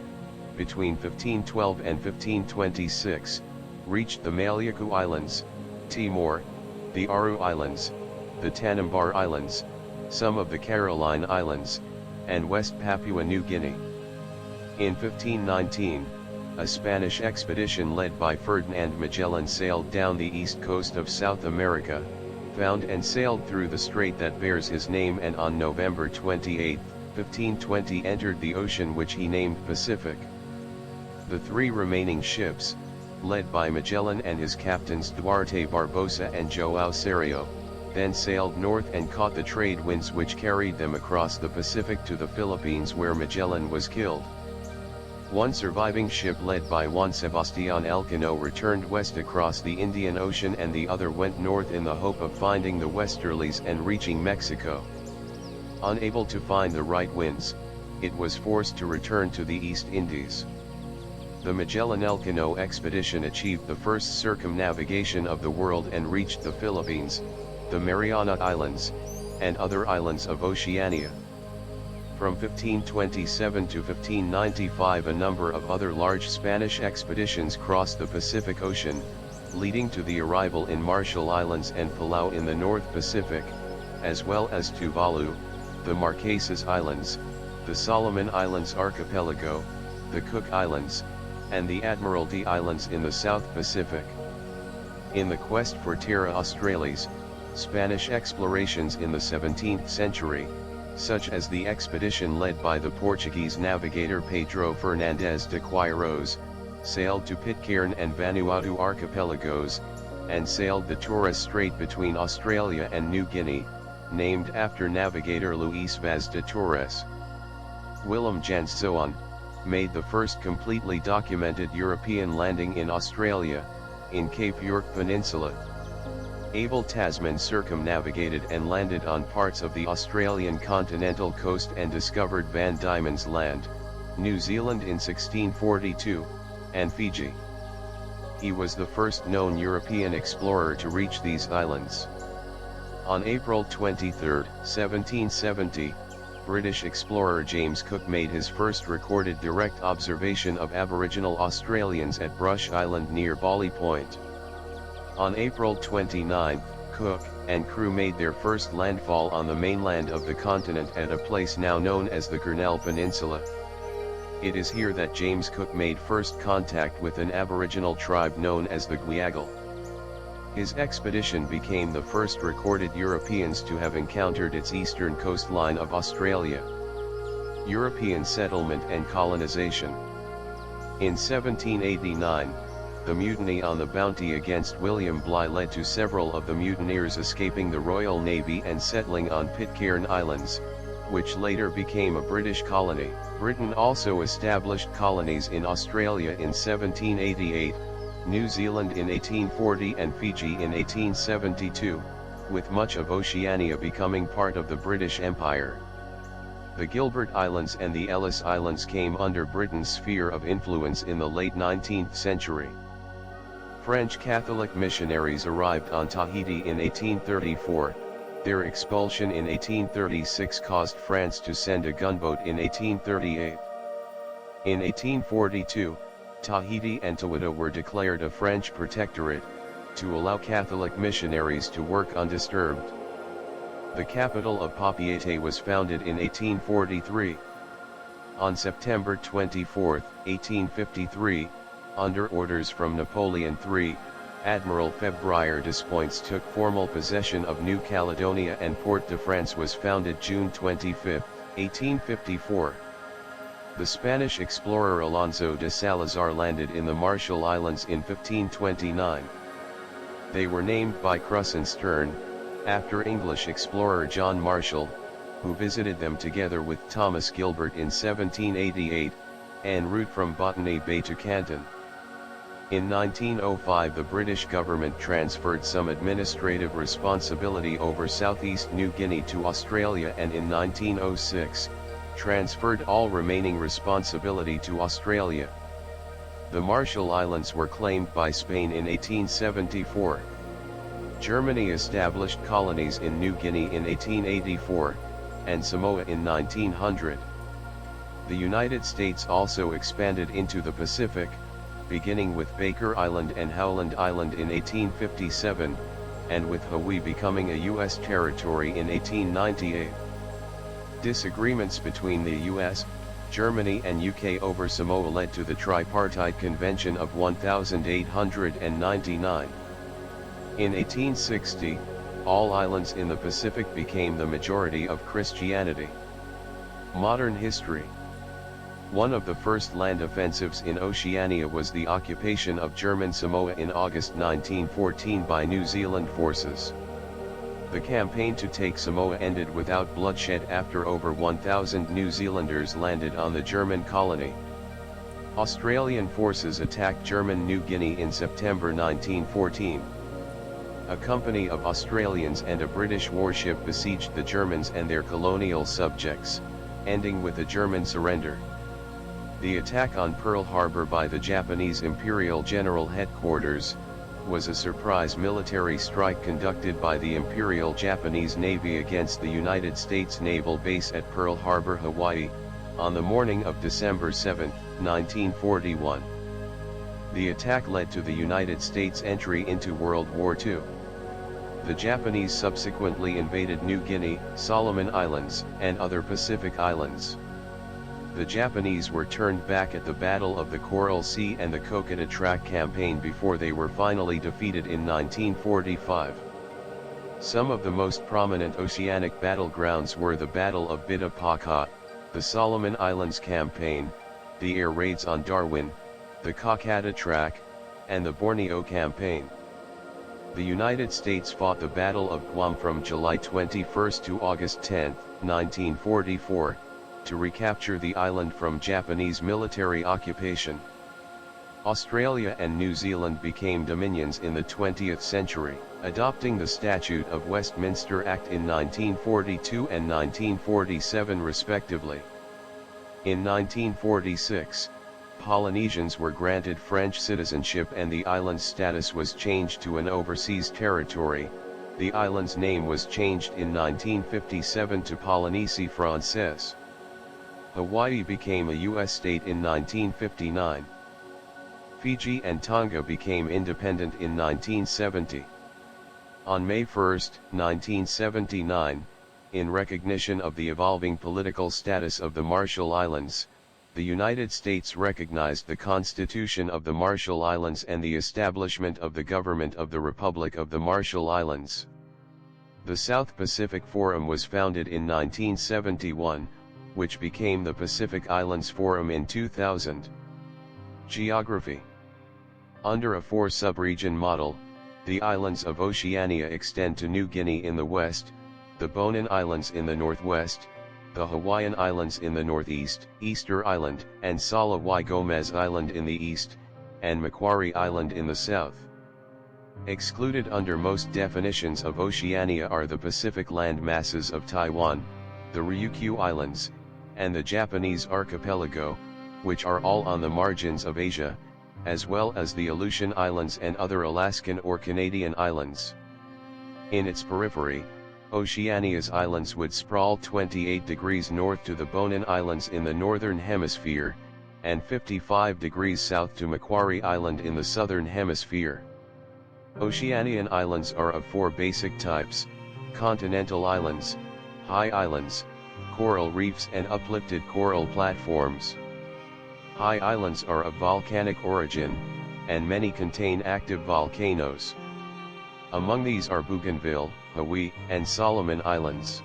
between 1512 and 1526, reached the Maluku Islands, Timor, the Aru Islands, the Tanimbar Islands, some of the Caroline Islands, and West Papua New Guinea. In 1519, a Spanish expedition led by Ferdinand Magellan sailed down the east coast of South America, found and sailed through the strait that bears his name, and on November 28, 1520 entered the ocean, which he named Pacific. The three remaining ships, led by Magellan and his captains Duarte Barbosa and João Serio, then sailed north and caught the trade winds which carried them across the Pacific to the Philippines, where Magellan was killed. One surviving ship led by Juan Sebastián Elcano returned west across the Indian Ocean, and the other went north in the hope of finding the westerlies and reaching Mexico. Unable to find the right winds, it was forced to return to the East Indies. The Magellan-Elcano expedition achieved the first circumnavigation of the world and reached the Philippines, the Mariana Islands, and other islands of Oceania. From 1527 to 1595 a number of other large Spanish expeditions crossed the Pacific Ocean, leading to the arrival in Marshall Islands and Palau in the North Pacific, as well as Tuvalu, the Marquesas Islands, the Solomon Islands Archipelago, the Cook Islands, and the Admiralty Islands in the South Pacific. In the quest for Terra Australis, Spanish explorations in the 17th century, such as the expedition led by the Portuguese navigator Pedro Fernandes de Queiroz, sailed to Pitcairn and Vanuatu archipelagos, and sailed the Torres Strait between Australia and New Guinea, named after navigator Luis Vaz de Torres. Willem Janszoon made the first completely documented European landing in Australia, in Cape York Peninsula. Abel Tasman circumnavigated and landed on parts of the Australian continental coast and discovered Van Diemen's Land, New Zealand in 1642, and Fiji. He was the first known European explorer to reach these islands. On April 23, 1770, British explorer James Cook made his first recorded direct observation of Aboriginal Australians at Brush Island near Bolly Point. On April 29, Cook and crew made their first landfall on the mainland of the continent at a place now known as the Grinnell Peninsula. It is here that James Cook made first contact with an Aboriginal tribe known as the Gwiagal. His expedition became the first recorded Europeans to have encountered its eastern coastline of Australia. European settlement and colonization. In 1789, the mutiny on the Bounty against William Bligh led to several of the mutineers escaping the Royal Navy and settling on Pitcairn Islands, which later became a British colony. Britain also established colonies in Australia in 1788, New Zealand in 1840 and Fiji in 1872, with much of Oceania becoming part of the British Empire. The Gilbert Islands and the Ellis Islands came under Britain's sphere of influence in the late 19th century. French Catholic missionaries arrived on Tahiti in 1834, their expulsion in 1836 caused France to send a gunboat in 1838. In 1842, Tahiti and Tuamotu were declared a French protectorate, to allow Catholic missionaries to work undisturbed. The capital of Papeete was founded in 1843. On September 24, 1853, under orders from Napoleon III, Admiral Fébrierre Despointes took formal possession of New Caledonia, and Port-de-France was founded June 25, 1854. The Spanish explorer Alonso de Salazar landed in the Marshall Islands in 1529. They were named by Krusenstern, after English explorer John Marshall, who visited them together with Thomas Gilbert in 1788, en route from Botany Bay to Canton. In 1905 the British government transferred some administrative responsibility over southeast New Guinea to Australia, and in 1906, transferred all remaining responsibility to Australia. The Marshall Islands were claimed by Spain in 1874. Germany established colonies in New Guinea in 1884, and Samoa in 1900. The United States also expanded into the Pacific, beginning with Baker Island and Howland Island in 1857, and with Hawaii becoming a U.S. territory in 1898. Disagreements between the U.S., Germany and UK over Samoa led to the Tripartite Convention of 1899. In 1860, all islands in the Pacific became the majority of Christianity. Modern history. One of the first land offensives in Oceania was the occupation of German Samoa in August 1914 by New Zealand forces. The campaign to take Samoa ended without bloodshed after over 1,000 New Zealanders landed on the German colony. Australian forces attacked German New Guinea in September 1914. A company of Australians and a British warship besieged the Germans and their colonial subjects, ending with a German surrender. The attack on Pearl Harbor by the Japanese Imperial General Headquarters was a surprise military strike conducted by the Imperial Japanese Navy against the United States Naval Base at Pearl Harbor, Hawaii, on the morning of December 7, 1941. The attack led to the United States' entry into World War II. The Japanese subsequently invaded New Guinea, Solomon Islands, and other Pacific islands. The Japanese were turned back at the Battle of the Coral Sea and the Kokata Track campaign before they were finally defeated in 1945. Some of the most prominent oceanic battlegrounds were the Battle of Bitapaka, the Solomon Islands campaign, the air raids on Darwin, the Kokata Track, and the Borneo campaign. The United States fought the Battle of Guam from July 21 to August 10, 1944, to recapture the island from Japanese military occupation. Australia and New Zealand became dominions in the 20th century, adopting the Statute of Westminster Act in 1942 and 1947 respectively. In 1946, Polynesians were granted French citizenship and the island's status was changed to an overseas territory. The island's name was changed in 1957 to Polynésie Française. Hawaii became a U.S. state in 1959. Fiji and Tonga became independent in 1970. On May 1, 1979, in recognition of the evolving political status of the Marshall Islands, the United States recognized the Constitution of the Marshall Islands and the establishment of the Government of the Republic of the Marshall Islands. The South Pacific Forum was founded in 1971, which became the Pacific Islands Forum in 2000. Geography. Under a four-sub-region model, the islands of Oceania extend to New Guinea in the west, the Bonin Islands in the northwest, the Hawaiian Islands in the northeast, Easter Island and Sala y Gomez Island in the east, and Macquarie Island in the south. Excluded under most definitions of Oceania are the Pacific land masses of Taiwan, the Ryukyu Islands, and the Japanese archipelago, which are all on the margins of Asia, as well as the Aleutian Islands and other Alaskan or Canadian islands. In its periphery, Oceania's islands would sprawl 28 degrees north to the Bonin Islands in the northern hemisphere, and 55 degrees south to Macquarie Island in the southern hemisphere. Oceanian islands are of four basic types: continental islands, high islands, coral reefs and uplifted coral platforms. High islands are of volcanic origin, and many contain active volcanoes. Among these are Bougainville, Hawaii, and Solomon Islands.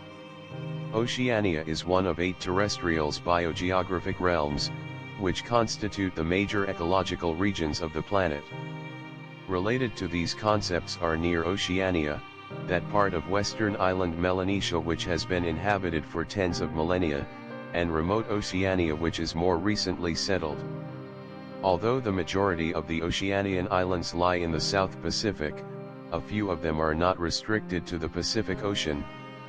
Oceania is one of 8 terrestrials biogeographic realms, which constitute the major ecological regions of the planet. Related to these concepts are Near Oceania, that part of western island Melanesia which has been inhabited for tens of millennia, and Remote Oceania which is more recently settled. Although the majority of the Oceanian islands lie in the South Pacific, a few of them are not restricted to the Pacific Ocean.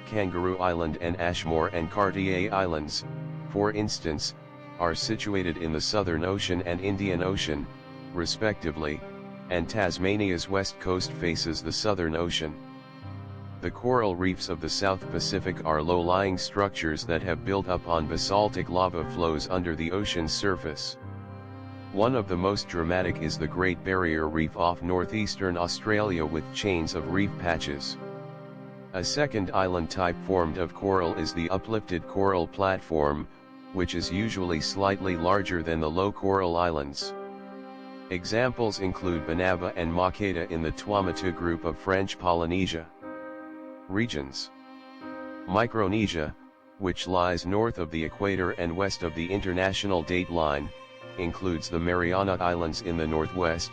Kangaroo Island and Ashmore and Cartier Islands, for instance, are situated in the Southern Ocean and Indian Ocean, respectively, and Tasmania's west coast faces the Southern Ocean. The coral reefs of the South Pacific are low-lying structures that have built up on basaltic lava flows under the ocean's surface. One of the most dramatic is the Great Barrier Reef off northeastern Australia with chains of reef patches. A second island type formed of coral is the uplifted coral platform, which is usually slightly larger than the low coral islands. Examples include Banaba and Makeda in the Tuamotu group of French Polynesia. Regions: Micronesia, which lies north of the equator and west of the international date line, includes the Mariana Islands in the northwest,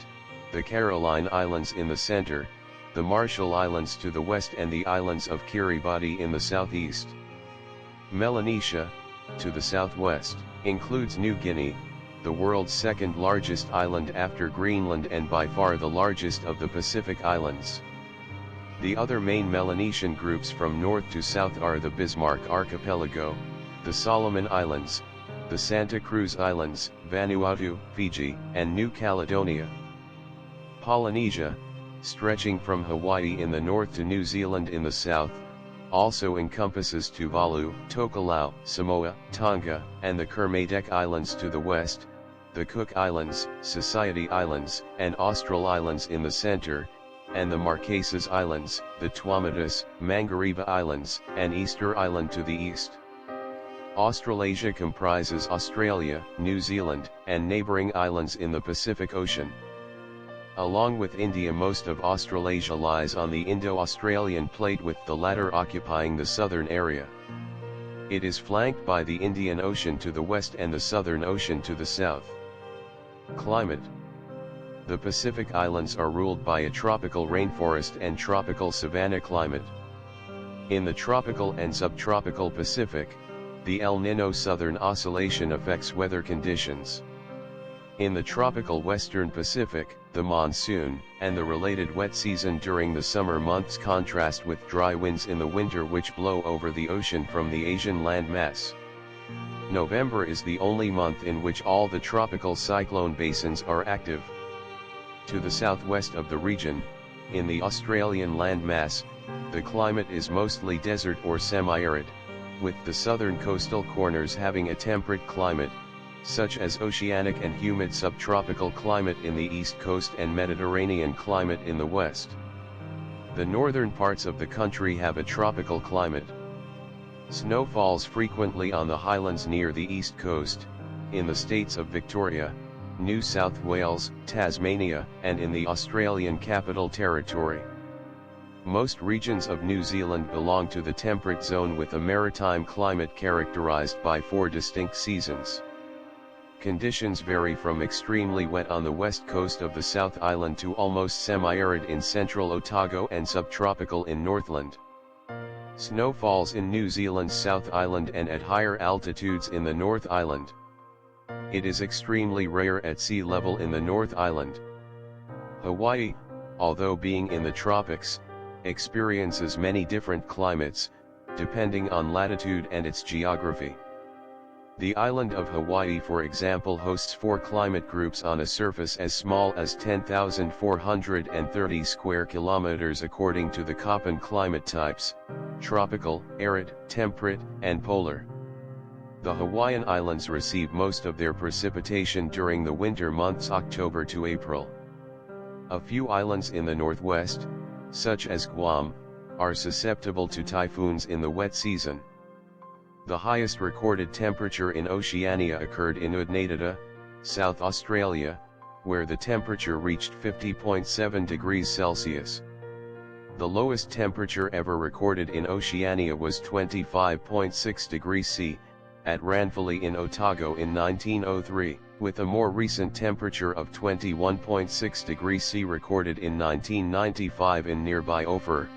the Caroline Islands in the center, the Marshall Islands to the west and the islands of Kiribati in the southeast. Melanesia, to the southwest, includes New Guinea, the world's second largest island after Greenland and by far the largest of the Pacific Islands. The other main Melanesian groups from north to south are the Bismarck Archipelago, the Solomon Islands, the Santa Cruz Islands, Vanuatu, Fiji, and New Caledonia. Polynesia, stretching from Hawaii in the north to New Zealand in the south, also encompasses Tuvalu, Tokelau, Samoa, Tonga, and the Kermadec Islands to the west, the Cook Islands, Society Islands, and Austral Islands in the center, and the Marquesas Islands, the Tuamotus, Mangariba Islands, and Easter Island to the east. Australasia comprises Australia, New Zealand, and neighboring islands in the Pacific Ocean. Along with India, most of Australasia lies on the Indo-Australian plate, with the latter occupying the southern area. It is flanked by the Indian Ocean to the west and the Southern Ocean to the south. Climate: the Pacific Islands are ruled by a tropical rainforest and tropical savanna climate. In the tropical and subtropical Pacific, the El Niño Southern Oscillation affects weather conditions. In the tropical Western Pacific, the monsoon, and the related wet season during the summer months contrast with dry winds in the winter which blow over the ocean from the Asian landmass. November is the only month in which all the tropical cyclone basins are active. To the southwest of the region, in the Australian landmass, the climate is mostly desert or semi-arid, with the southern coastal corners having a temperate climate, such as oceanic and humid subtropical climate in the east coast and Mediterranean climate in the west. The northern parts of the country have a tropical climate. Snow falls frequently on the highlands near the east coast, in the states of Victoria, New South Wales, Tasmania, and in the Australian Capital Territory. Most regions of New Zealand belong to the temperate zone, with a maritime climate characterized by 4 distinct seasons. Conditions vary from extremely wet on the west coast of the South Island to almost semi-arid in central Otago and subtropical in Northland. Snow falls in New Zealand's South Island and at higher altitudes in the North Island. It is extremely rare at sea level in the North Island. Hawaii, although being in the tropics, experiences many different climates, depending on latitude and its geography. The island of Hawaii, for example, hosts 4 climate groups on a surface as small as 10,430 square kilometers according to the Köppen climate types: tropical, arid, temperate, and polar. The Hawaiian Islands receive most of their precipitation during the winter months October to April. A few islands in the northwest, such as Guam, are susceptible to typhoons in the wet season. The highest recorded temperature in Oceania occurred in Udnadada, South Australia, where the temperature reached 50.7 degrees Celsius. The lowest temperature ever recorded in Oceania was 25.6 degrees C, at Ranfurly in Otago in 1903, with a more recent temperature of 21.6 degrees C recorded in 1995 in nearby Ophir.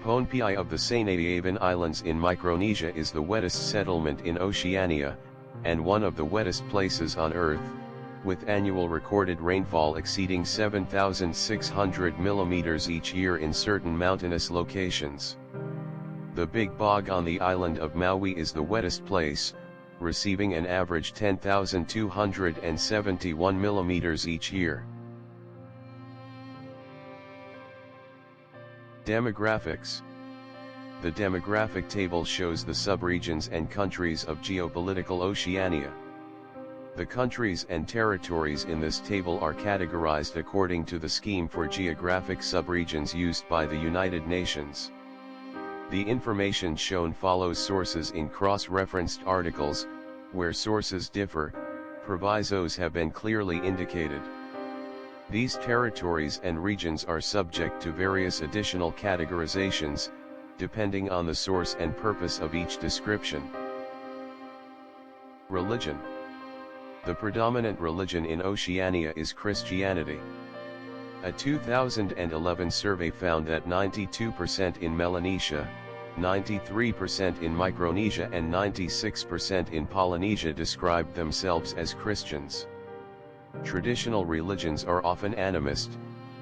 Pohnpei of the Saint-Aven Islands in Micronesia is the wettest settlement in Oceania, and one of the wettest places on Earth, with annual recorded rainfall exceeding 7,600 millimeters each year in certain mountainous locations. The Big Bog on the island of Maui is the wettest place, receiving an average 10,271 millimeters each year. Demographics. The demographic table shows the subregions and countries of geopolitical Oceania. The countries and territories in this table are categorized according to the scheme for geographic subregions used by the United Nations. The information shown follows sources in cross-referenced articles, where sources differ, provisos have been clearly indicated. These territories and regions are subject to various additional categorizations, depending on the source and purpose of each description. Religion. The predominant religion in Oceania is Christianity. A 2011 survey found that 92% in Melanesia, 93% in Micronesia and 96% in Polynesia described themselves as Christians. Traditional religions are often animist,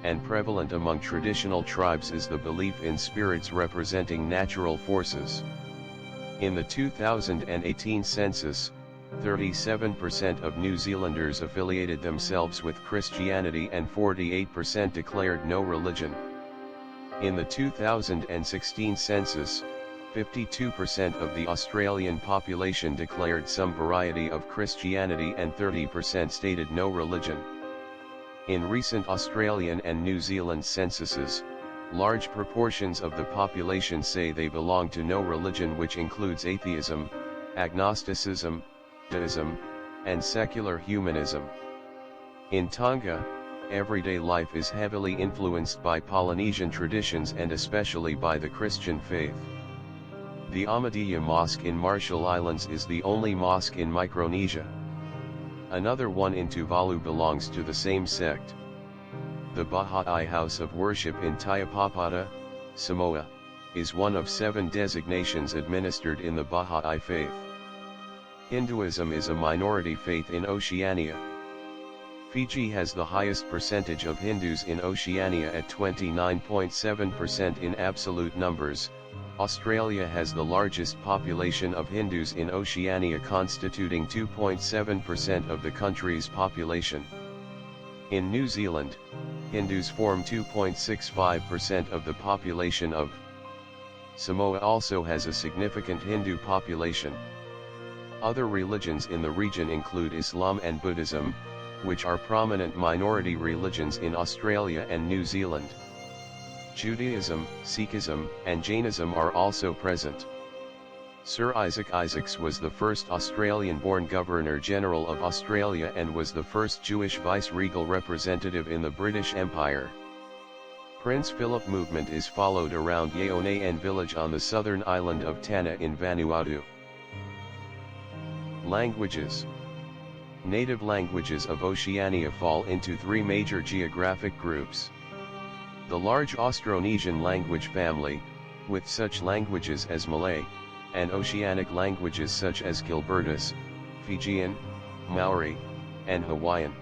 and prevalent among traditional tribes is the belief in spirits representing natural forces. In the 2018 census, 37% of New Zealanders affiliated themselves with Christianity and 48% declared no religion. In the 2016 census, 52% of the Australian population declared some variety of Christianity and 30% stated no religion. In recent Australian and New Zealand censuses, large proportions of the population say they belong to no religion, which includes atheism, agnosticism, deism, and secular humanism. In Tonga, everyday life is heavily influenced by Polynesian traditions and especially by the Christian faith. The Ahmadiyya Mosque in Marshall Islands is the only mosque in Micronesia. Another one in Tuvalu belongs to the same sect. The Baha'i House of Worship in Taiapapata, Samoa, is one of 7 designations administered in the Baha'i faith. Hinduism is a minority faith in Oceania. Fiji has the highest percentage of Hindus in Oceania at 29.7% in absolute numbers. Australia has the largest population of Hindus in Oceania, constituting 2.7% of the country's population. In New Zealand, Hindus form 2.65% of the population of. Samoa also has a significant Hindu population. Other religions in the region include Islam and Buddhism, which are prominent minority religions in Australia and New Zealand. Judaism, Sikhism, and Jainism are also present. Sir Isaac Isaacs was the first Australian-born Governor-General of Australia and was the first Jewish vice-regal representative in the British Empire. Prince Philip movement is followed around Yaonean village on the southern island of Tanna in Vanuatu. Languages. Native languages of Oceania fall into 3 major geographic groups. The large Austronesian language family, with such languages as Malay, and Oceanic languages such as Gilbertus, Fijian, Maori, and Hawaiian.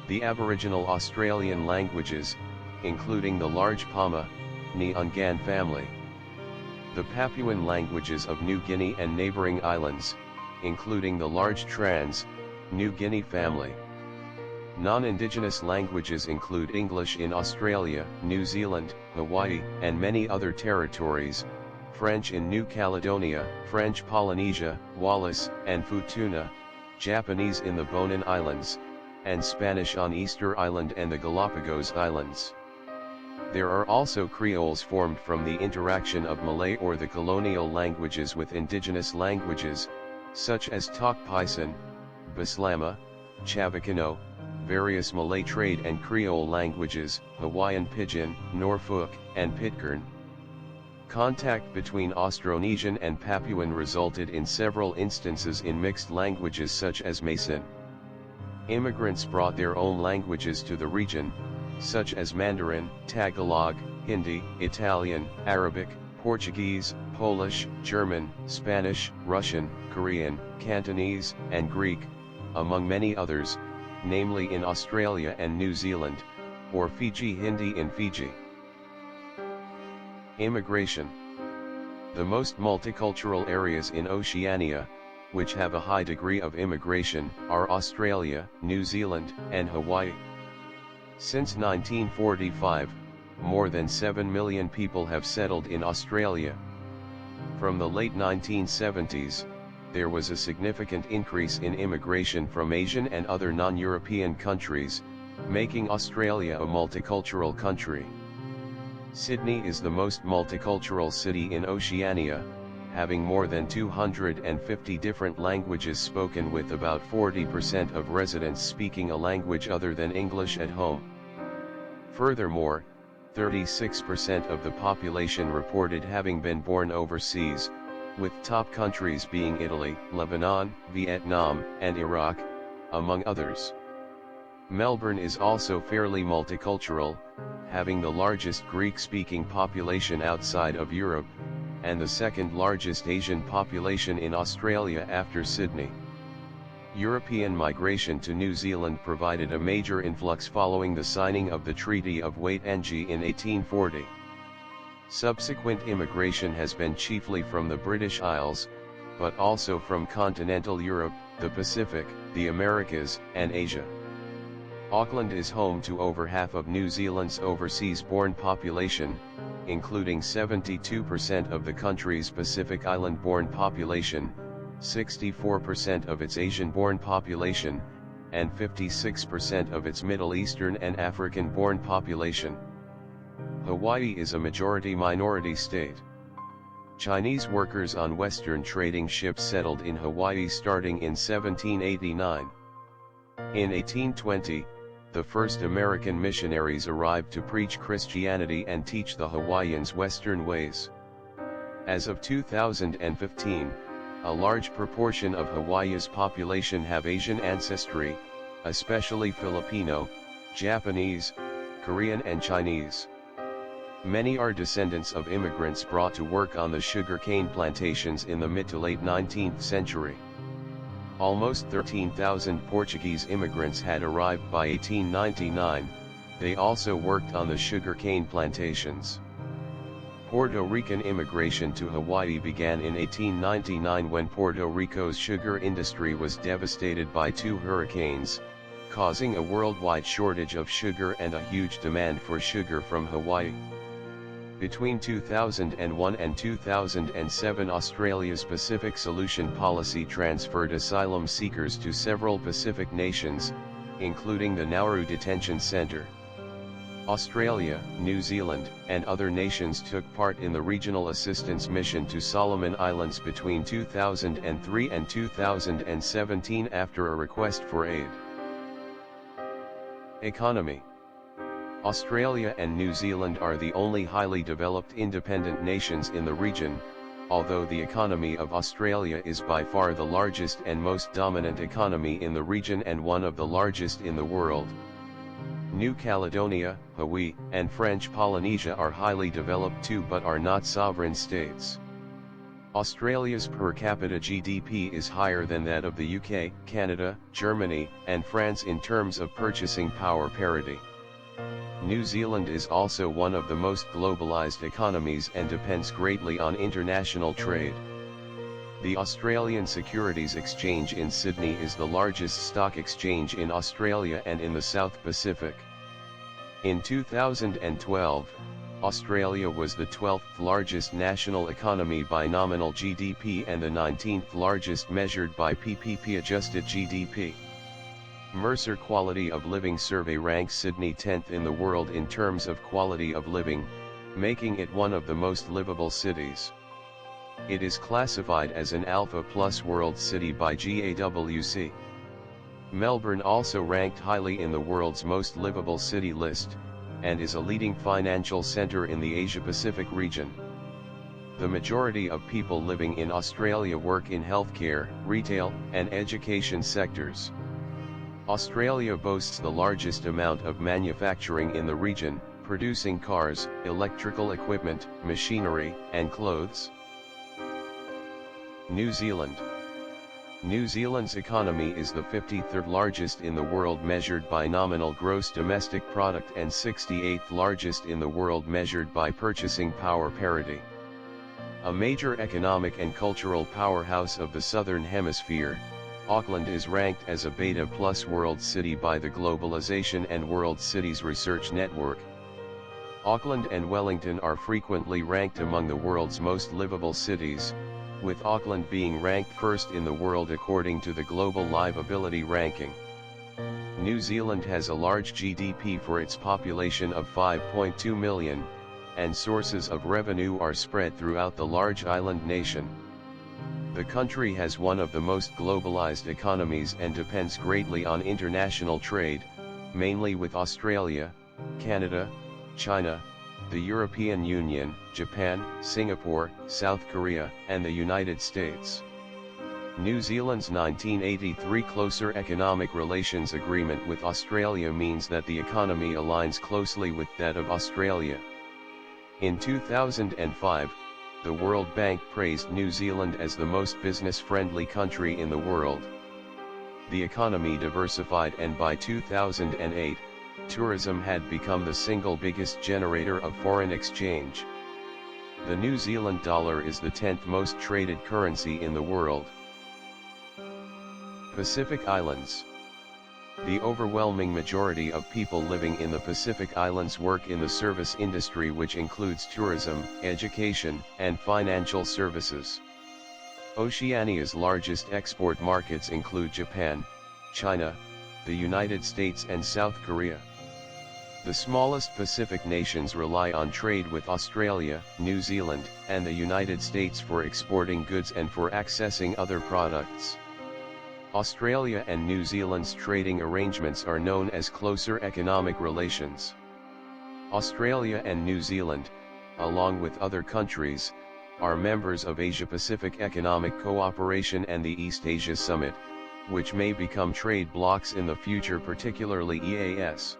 The Aboriginal Australian languages, including the large Pama, Niangan family. The Papuan languages of New Guinea and neighbouring islands, including the large Trans, New Guinea family. Non-Indigenous languages include English in Australia, New Zealand, Hawaii, and many other territories, French in New Caledonia, French Polynesia, Wallis, and Futuna, Japanese in the Bonin Islands, and Spanish on Easter Island and the Galapagos Islands. There are also Creoles formed from the interaction of Malay or the colonial languages with indigenous languages, such as Tok Pisin, Bislama, Chavacano, various Malay trade and Creole languages, Hawaiian Pidgin, Norfolk, and Pitcairn. Contact between Austronesian and Papuan resulted in several instances in mixed languages such as Mason. Immigrants brought their own languages to the region, such as Mandarin, Tagalog, Hindi, Italian, Arabic, Portuguese, Polish, German, Spanish, Russian, Korean, Cantonese, and Greek, among many others, namely in Australia and New Zealand, or Fiji Hindi in Fiji. Immigration. The most multicultural areas in Oceania, which have a high degree of immigration, are Australia, New Zealand, and Hawaii. Since 1945, more than 7 million people have settled in Australia. From the late 1970s, there was a significant increase in immigration from Asian and other non-European countries, making Australia a multicultural country. Sydney is the most multicultural city in Oceania, having more than 250 different languages spoken, with about 40% of residents speaking a language other than English at home. Furthermore, 36% of the population reported having been born overseas, with top countries being Italy, Lebanon, Vietnam, and Iraq, among others. Melbourne is also fairly multicultural, having the largest Greek-speaking population outside of Europe, and the second largest Asian population in Australia after Sydney. European migration to New Zealand provided a major influx following the signing of the Treaty of Waitangi in 1840. Subsequent immigration has been chiefly from the British Isles, but also from continental Europe, the Pacific, the Americas, and Asia. Auckland is home to over half of New Zealand's overseas-born population, including 72% of the country's Pacific Island-born population, 64% of its Asian-born population, and 56% of its Middle Eastern and African-born population. Hawaii is a majority-minority state. Chinese workers on Western trading ships settled in Hawaii starting in 1789. In 1820, the first American missionaries arrived to preach Christianity and teach the Hawaiians Western ways. As of 2015, a large proportion of Hawaii's population have Asian ancestry, especially Filipino, Japanese, Korean and Chinese. Many are descendants of immigrants brought to work on the sugarcane plantations in the mid to late 19th century. Almost 13,000 Portuguese immigrants had arrived by 1899, they also worked on the sugarcane plantations. Puerto Rican immigration to Hawaii began in 1899 when Puerto Rico's sugar industry was devastated by 2 hurricanes, causing a worldwide shortage of sugar and a huge demand for sugar from Hawaii. Between 2001 and 2007, Australia's Pacific Solution Policy transferred asylum seekers to several Pacific nations, including the Nauru Detention Centre. Australia, New Zealand, and other nations took part in the Regional Assistance Mission to Solomon Islands between 2003 and 2017 after a request for aid. Economy. Australia and New Zealand are the only highly developed independent nations in the region, although the economy of Australia is by far the largest and most dominant economy in the region and one of the largest in the world. New Caledonia, Hawaii, and French Polynesia are highly developed too but are not sovereign states. Australia's per capita GDP is higher than that of the UK, Canada, Germany, and France in terms of purchasing power parity. New Zealand is also one of the most globalized economies and depends greatly on international trade. The Australian Securities Exchange in Sydney is the largest stock exchange in Australia and in the South Pacific. In 2012, Australia was the 12th largest national economy by nominal GDP and the 19th largest measured by PPP-adjusted GDP. Mercer Quality of Living Survey ranks Sydney 10th in the world in terms of quality of living, making it one of the most livable cities. It is classified as an Alpha Plus World City by GAWC. Melbourne also ranked highly in the world's most livable city list, and is a leading financial centre in the Asia-Pacific region. The majority of people living in Australia work in healthcare, retail, and education sectors. Australia boasts the largest amount of manufacturing in the region, producing cars, electrical equipment, machinery, and clothes. New Zealand. New Zealand's economy is the 53rd largest in the world measured by nominal gross domestic product and 68th largest in the world measured by purchasing power parity. A major economic and cultural powerhouse of the Southern Hemisphere, Auckland is ranked as a Beta Plus World City by the Globalization and World Cities Research Network. Auckland and Wellington are frequently ranked among the world's most livable cities, with Auckland being ranked first in the world according to the Global Livability Ranking. New Zealand has a large GDP for its population of 5.2 million, and sources of revenue are spread throughout the large island nation. The country has one of the most globalized economies and depends greatly on international trade, mainly with Australia, Canada, China, the European Union, Japan, Singapore, South Korea, and the United States. New Zealand's 1983 Closer Economic Relations Agreement with Australia means that the economy aligns closely with that of Australia. In 2005, the World Bank praised New Zealand as the most business-friendly country in the world. The economy diversified, and by 2008, tourism had become the single biggest generator of foreign exchange. The New Zealand dollar is the 10th most traded currency in the world. Pacific Islands. The overwhelming majority of people living in the Pacific Islands work in the service industry, which includes tourism, education, and financial services. Oceania's largest export markets include Japan, China, the United States, and South Korea. The smallest Pacific nations rely on trade with Australia, New Zealand, and the United States for exporting goods and for accessing other products. Australia and New Zealand's trading arrangements are known as closer economic relations. Australia and New Zealand, along with other countries, are members of Asia-Pacific Economic Cooperation and the East Asia Summit, which may become trade blocs in the future, particularly EAS.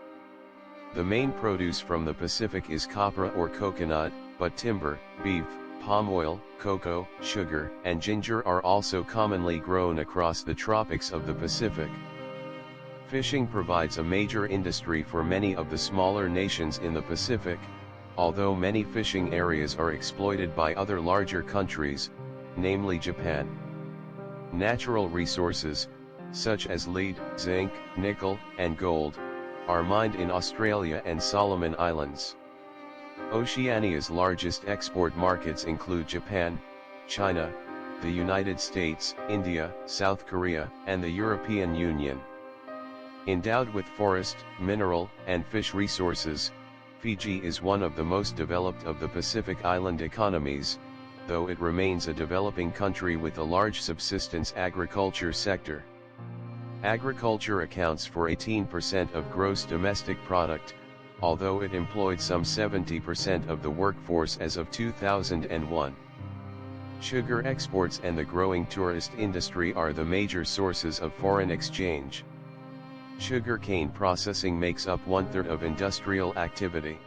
The main produce from the Pacific is copra or coconut, but timber, beef, palm oil, cocoa, sugar, and ginger are also commonly grown across the tropics of the Pacific. Fishing provides a major industry for many of the smaller nations in the Pacific, although many fishing areas are exploited by other larger countries, namely Japan. Natural resources, such as lead, zinc, nickel, and gold, are mined in Australia and Solomon Islands. Oceania's largest export markets include Japan, China, the United States, India, South Korea, and the European Union. Endowed with forest, mineral, and fish resources, Fiji is one of the most developed of the Pacific Island economies, though it remains a developing country with a large subsistence agriculture sector. Agriculture accounts for 18% of gross domestic product, although it employed some 70% of the workforce as of 2001. Sugar exports and the growing tourist industry are the major sources of foreign exchange. Sugar cane processing makes up 1/3 of industrial activity.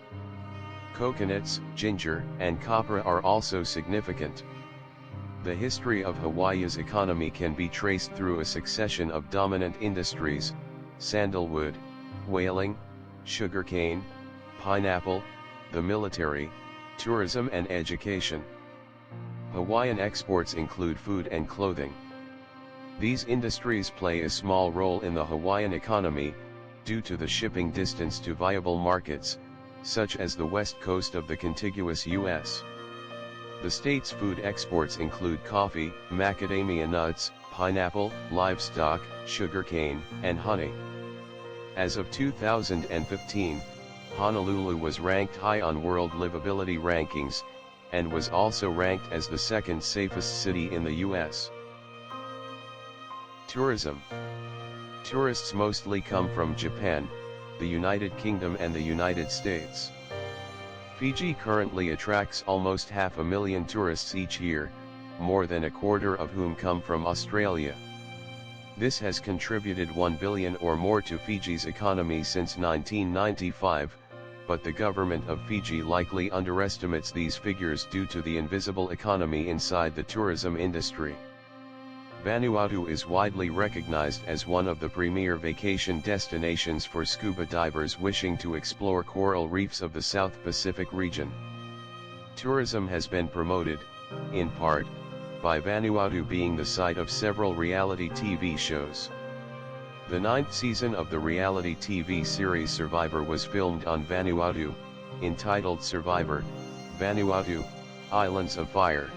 Coconuts, ginger, and copra are also significant. The history of Hawaii's economy can be traced through a succession of dominant industries: sandalwood, whaling, sugarcane, pineapple, the military, tourism, and education. Hawaiian exports include food and clothing. These industries play a small role in the Hawaiian economy, due to the shipping distance to viable markets, such as the west coast of the contiguous U.S. The state's food exports include coffee, macadamia nuts, pineapple, livestock, sugarcane, and honey. As of 2015, Honolulu was ranked high on World Livability Rankings, and was also ranked as the second safest city in the U.S. Tourism. Tourists mostly come from Japan, the United Kingdom, and the United States. Fiji currently attracts almost 500,000 tourists each year, more than a quarter of whom come from Australia. This has contributed 1 billion or more to Fiji's economy since 1995, but the government of Fiji likely underestimates these figures due to the invisible economy inside the tourism industry. Vanuatu is widely recognized as one of the premier vacation destinations for scuba divers wishing to explore coral reefs of the South Pacific region. Tourism has been promoted, in part, by Vanuatu being the site of several reality TV shows. The 9th season of the reality TV series Survivor was filmed on Vanuatu, entitled Survivor, Vanuatu, Islands of Fire.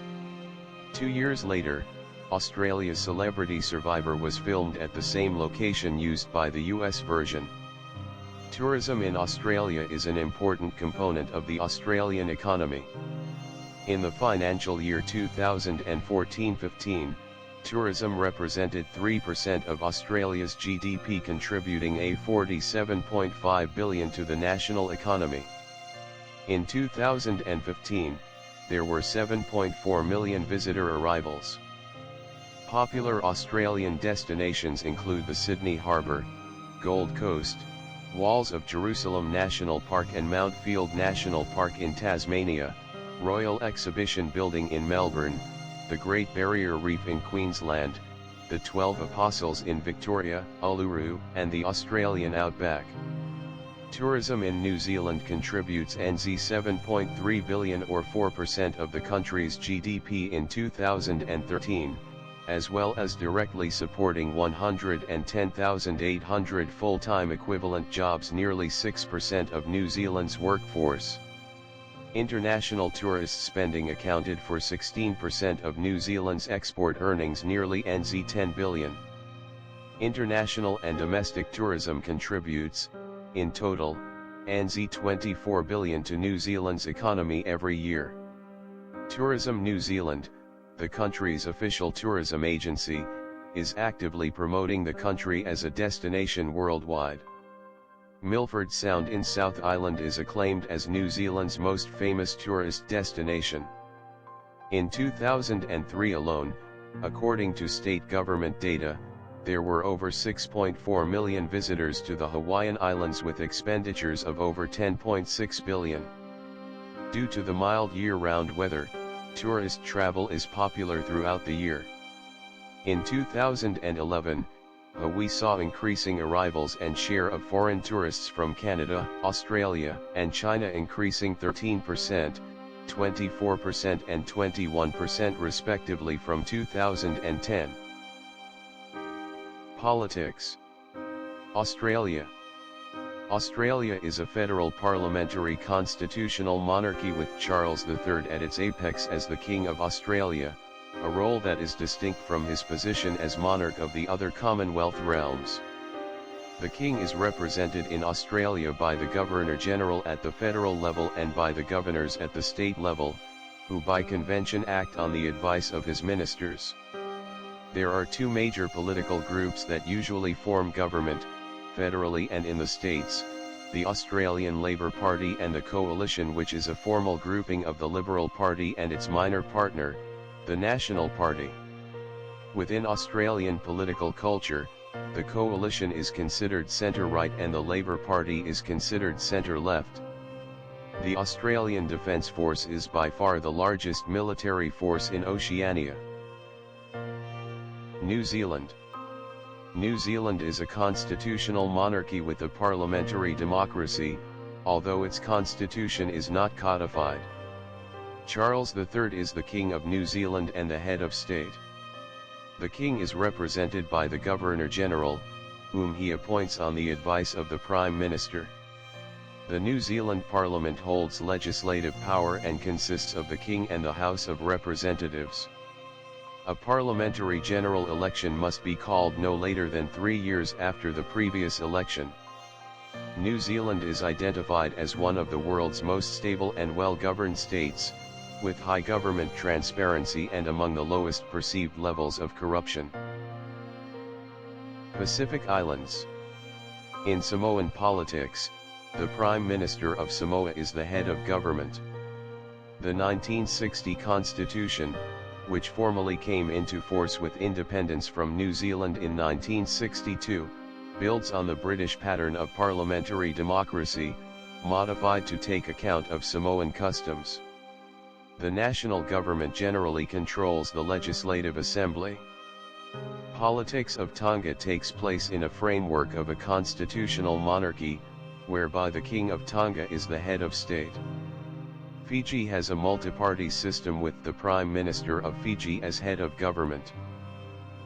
2 years later, Australia's Celebrity Survivor was filmed at the same location used by the US version. Tourism in Australia is an important component of the Australian economy. In the financial year 2014-15, tourism represented 3% of Australia's GDP, contributing a $47.5 billion to the national economy. In 2015, there were 7.4 million visitor arrivals. Popular Australian destinations include the Sydney Harbour, Gold Coast, Walls of Jerusalem National Park and Mount Field National Park in Tasmania, Royal Exhibition Building in Melbourne, the Great Barrier Reef in Queensland, the 12 Apostles in Victoria, Uluru, and the Australian outback. Tourism in New Zealand contributes NZ 7.3 billion or 4% of the country's GDP in 2013, as well as directly supporting 110,800 full-time equivalent jobs, nearly 6% of New Zealand's workforce. International tourist spending accounted for 16% of New Zealand's export earnings, nearly NZ 10 billion. International and domestic tourism contributes, in total, NZ 24 billion to New Zealand's economy every year. Tourism New Zealand, the country's official tourism agency, is actively promoting the country as a destination worldwide. Milford Sound in South Island is acclaimed as New Zealand's most famous tourist destination. In 2003 alone, according to state government data, there were over 6.4 million visitors to the Hawaiian Islands, with expenditures of over $10.6 billion. Due to the mild year-round weather, tourist travel is popular throughout the year. In 2011, we saw increasing arrivals and share of foreign tourists from Canada, Australia, and China increasing 13%, 24% and 21% respectively from 2010. Politics. Australia. Australia is a federal parliamentary constitutional monarchy with Charles III at its apex as the King of Australia, a role that is distinct from his position as monarch of the other Commonwealth realms. The King is represented in Australia by the Governor-General at the federal level and by the governors at the state level, who by convention act on the advice of his ministers. There are two major political groups that usually form government, federally and in the states, the Australian Labor Party and the Coalition, which is a formal grouping of the Liberal Party and its minor partner, the National Party. Within Australian political culture, the Coalition is considered centre-right and the Labor Party is considered centre-left. The Australian Defence Force is by far the largest military force in Oceania. New Zealand. New Zealand is a constitutional monarchy with a parliamentary democracy, although its constitution is not codified. Charles III is the King of New Zealand and the head of state. The King is represented by the Governor-General, whom he appoints on the advice of the Prime Minister. The New Zealand Parliament holds legislative power and consists of the King and the House of Representatives. A parliamentary general election must be called no later than 3 years after the previous election. New Zealand is identified as one of the world's most stable and well-governed states, with high government transparency and among the lowest perceived levels of corruption. Pacific Islands. In Samoan politics, the Prime Minister of Samoa is the head of government. The 1960 Constitution, which formally came into force with independence from New Zealand in 1962, builds on the British pattern of parliamentary democracy, modified to take account of Samoan customs. The national government generally controls the Legislative Assembly. Politics of Tonga takes place in a framework of a constitutional monarchy, whereby the King of Tonga is the head of state. Fiji has a multi-party system with the Prime Minister of Fiji as head of government.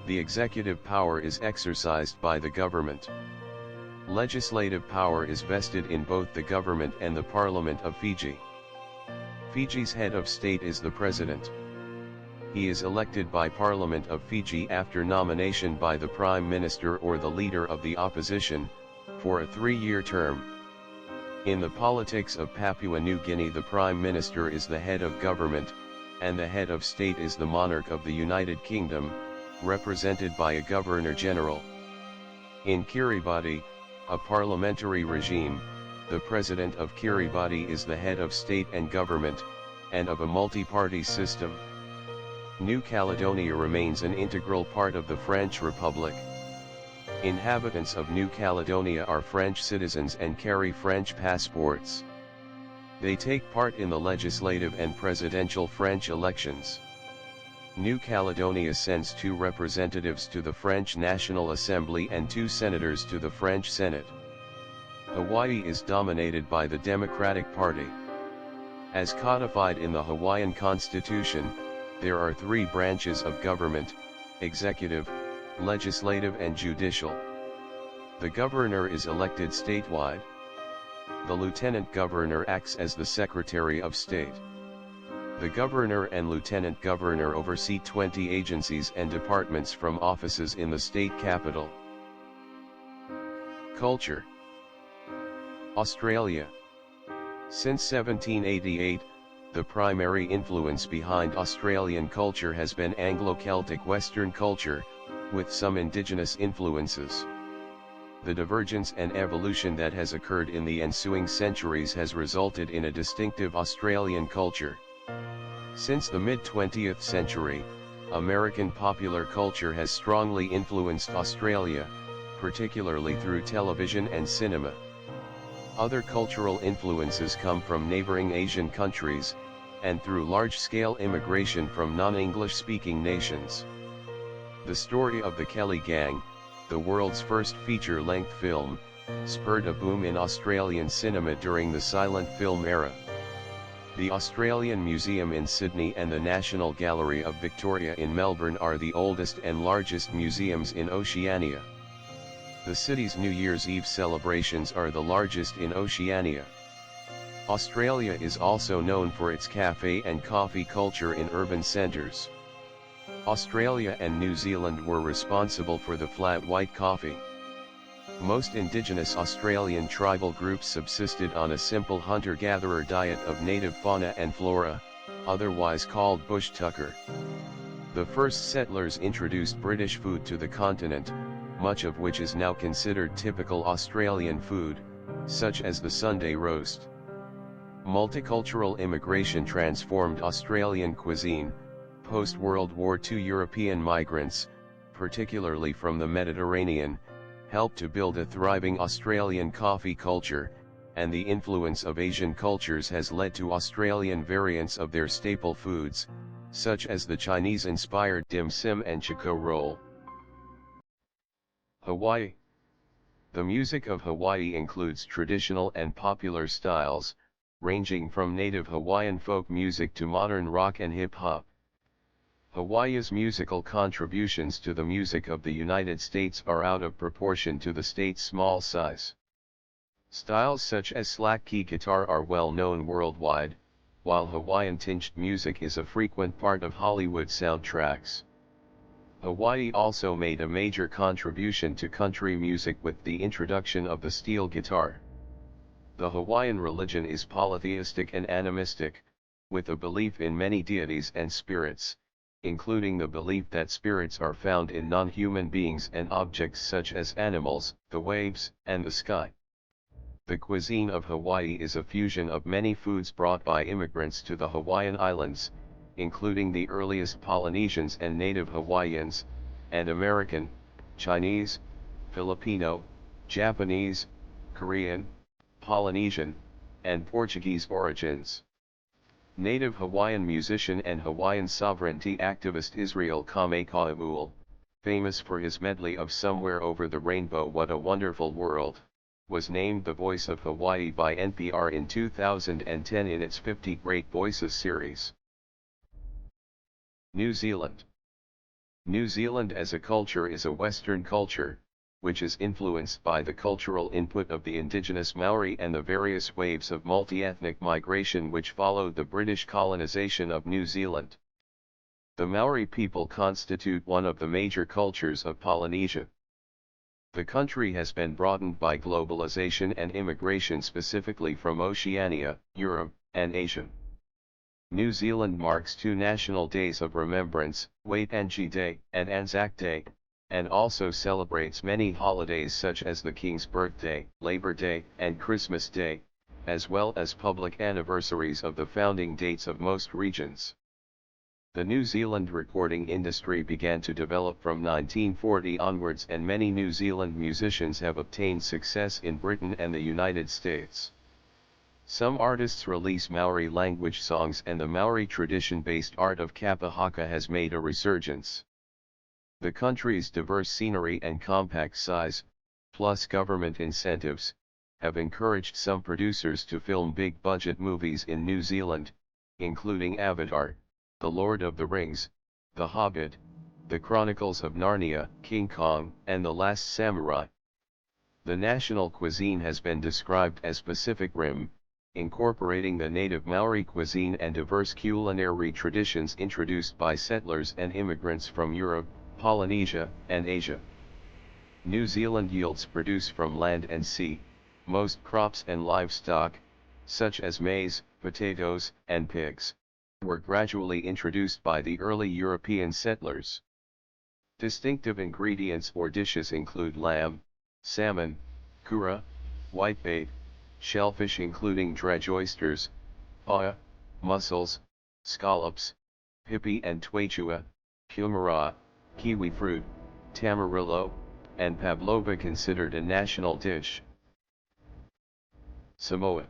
The executive power is exercised by the government. Legislative power is vested in both the government and the Parliament of Fiji. Fiji's head of state is the President. He is elected by Parliament of Fiji after nomination by the Prime Minister or the Leader of the Opposition, for a 3-year term. In the politics of Papua New Guinea, the Prime Minister is the head of government, and the head of state is the monarch of the United Kingdom, represented by a Governor-General. In Kiribati, a parliamentary regime, the President of Kiribati is the head of state and government, and of a multi-party system. New Caledonia remains an integral part of the French Republic. Inhabitants of New Caledonia are French citizens and carry French passports. They take part in the legislative and presidential French elections. New Caledonia sends 2 representatives to the French National Assembly and 2 senators to the French Senate. Hawaii is dominated by the Democratic Party. As codified in the Hawaiian Constitution, there are 3 branches of government: executive, legislative and judicial. The governor is elected statewide. The lieutenant governor acts as the Secretary of State. The governor and lieutenant governor oversee 20 agencies and departments from offices in the state capital. Culture. Australia. Since 1788, the primary influence behind Australian culture has been Anglo-Celtic Western culture, with some indigenous influences. The divergence and evolution that has occurred in the ensuing centuries has resulted in a distinctive Australian culture. Since the mid-20th century, American popular culture has strongly influenced Australia, particularly through television and cinema. Other cultural influences come from neighboring Asian countries, and through large-scale immigration from non-English speaking nations. The story of the Kelly Gang, the world's first feature-length film, spurred a boom in Australian cinema during the silent film era. The Australian Museum in Sydney and the National Gallery of Victoria in Melbourne are the oldest and largest museums in Oceania. The city's New Year's Eve celebrations are the largest in Oceania. Australia is also known for its cafe and coffee culture in urban centres. Australia and New Zealand were responsible for the flat white coffee. Most indigenous Australian tribal groups subsisted on a simple hunter-gatherer diet of native fauna and flora, otherwise called bush tucker. The first settlers introduced British food to the continent, much of which is now considered typical Australian food, such as the Sunday roast. Multicultural immigration transformed Australian cuisine. Post-World War II European migrants, particularly from the Mediterranean, helped to build a thriving Australian coffee culture, and the influence of Asian cultures has led to Australian variants of their staple foods, such as the Chinese-inspired dim sum and Choco roll. Hawaii. The music of Hawaii includes traditional and popular styles, ranging from native Hawaiian folk music to modern rock and hip-hop. Hawaii's musical contributions to the music of the United States are out of proportion to the state's small size. Styles such as slack key guitar are well known worldwide, while Hawaiian-tinged music is a frequent part of Hollywood soundtracks. Hawaii also made a major contribution to country music with the introduction of the steel guitar. The Hawaiian religion is polytheistic and animistic, with a belief in many deities and spirits, including the belief that spirits are found in non-human beings and objects such as animals, the waves, and the sky. The cuisine of Hawaii is a fusion of many foods brought by immigrants to the Hawaiian Islands, including the earliest Polynesians and native Hawaiians, and American, Chinese, Filipino, Japanese, Korean, Polynesian, and Portuguese origins. Native Hawaiian musician and Hawaiian sovereignty activist Israel Kamekaʻaʻaul, famous for his medley of Somewhere Over the Rainbow What a Wonderful World, was named the Voice of Hawaii by NPR in 2010 in its 50 Great Voices series. New Zealand. New Zealand as a culture is a Western culture, which is influenced by the cultural input of the indigenous Maori and the various waves of multi-ethnic migration which followed the British colonization of New Zealand. The Maori people constitute one of the major cultures of Polynesia. The country has been broadened by globalization and immigration specifically from Oceania, Europe, and Asia. New Zealand marks two national days of remembrance, Waitangi Day and Anzac Day, and also celebrates many holidays such as the King's Birthday, Labor Day, and Christmas Day, as well as public anniversaries of the founding dates of most regions. The New Zealand recording industry began to develop from 1940 onwards, and many New Zealand musicians have obtained success in Britain and the United States. Some artists release Maori language songs, and the Maori tradition-based art of kapa haka has made a resurgence. The country's diverse scenery and compact size, plus government incentives, have encouraged some producers to film big-budget movies in New Zealand, including Avatar, The Lord of the Rings, The Hobbit, The Chronicles of Narnia, King Kong, and The Last Samurai. The national cuisine has been described as Pacific Rim, incorporating the native Maori cuisine and diverse culinary traditions introduced by settlers and immigrants from Europe, Polynesia, and Asia. New Zealand yields produce from land and sea. Most crops and livestock, such as maize, potatoes, and pigs, were gradually introduced by the early European settlers. Distinctive ingredients or dishes include lamb, salmon, kura, whitebait, shellfish including dredge oysters, paia, mussels, scallops, pipi and twaichua, kumara, kiwi fruit, tamarillo, and pavlova considered a national dish. Samoa.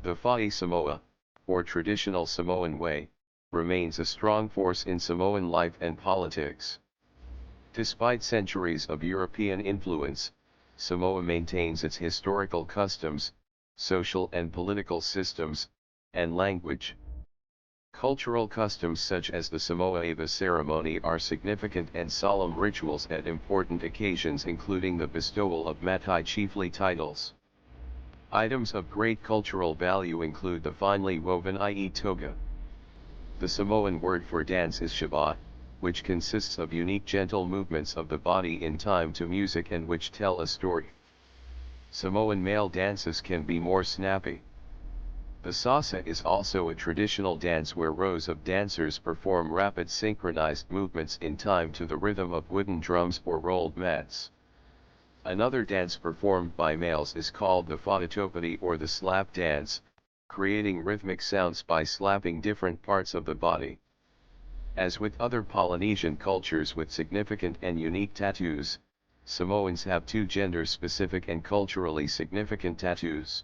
The Fa'i Samoa, or traditional Samoan way, remains a strong force in Samoan life and politics. Despite centuries of European influence, Samoa maintains its historical customs, social and political systems, and language. Cultural customs such as the Samoa Ava ceremony are significant and solemn rituals at important occasions, including the bestowal of matai chiefly titles. Items of great cultural value include the finely woven ie toga. The Samoan word for dance is shaba, which consists of unique gentle movements of the body in time to music and which tell a story. Samoan male dances can be more snappy. The salsa is also a traditional dance where rows of dancers perform rapid synchronized movements in time to the rhythm of wooden drums or rolled mats. Another dance performed by males is called the whatatopati or the slap dance, creating rhythmic sounds by slapping different parts of the body. As with other Polynesian cultures with significant and unique tattoos, Samoans have two gender-specific and culturally significant tattoos.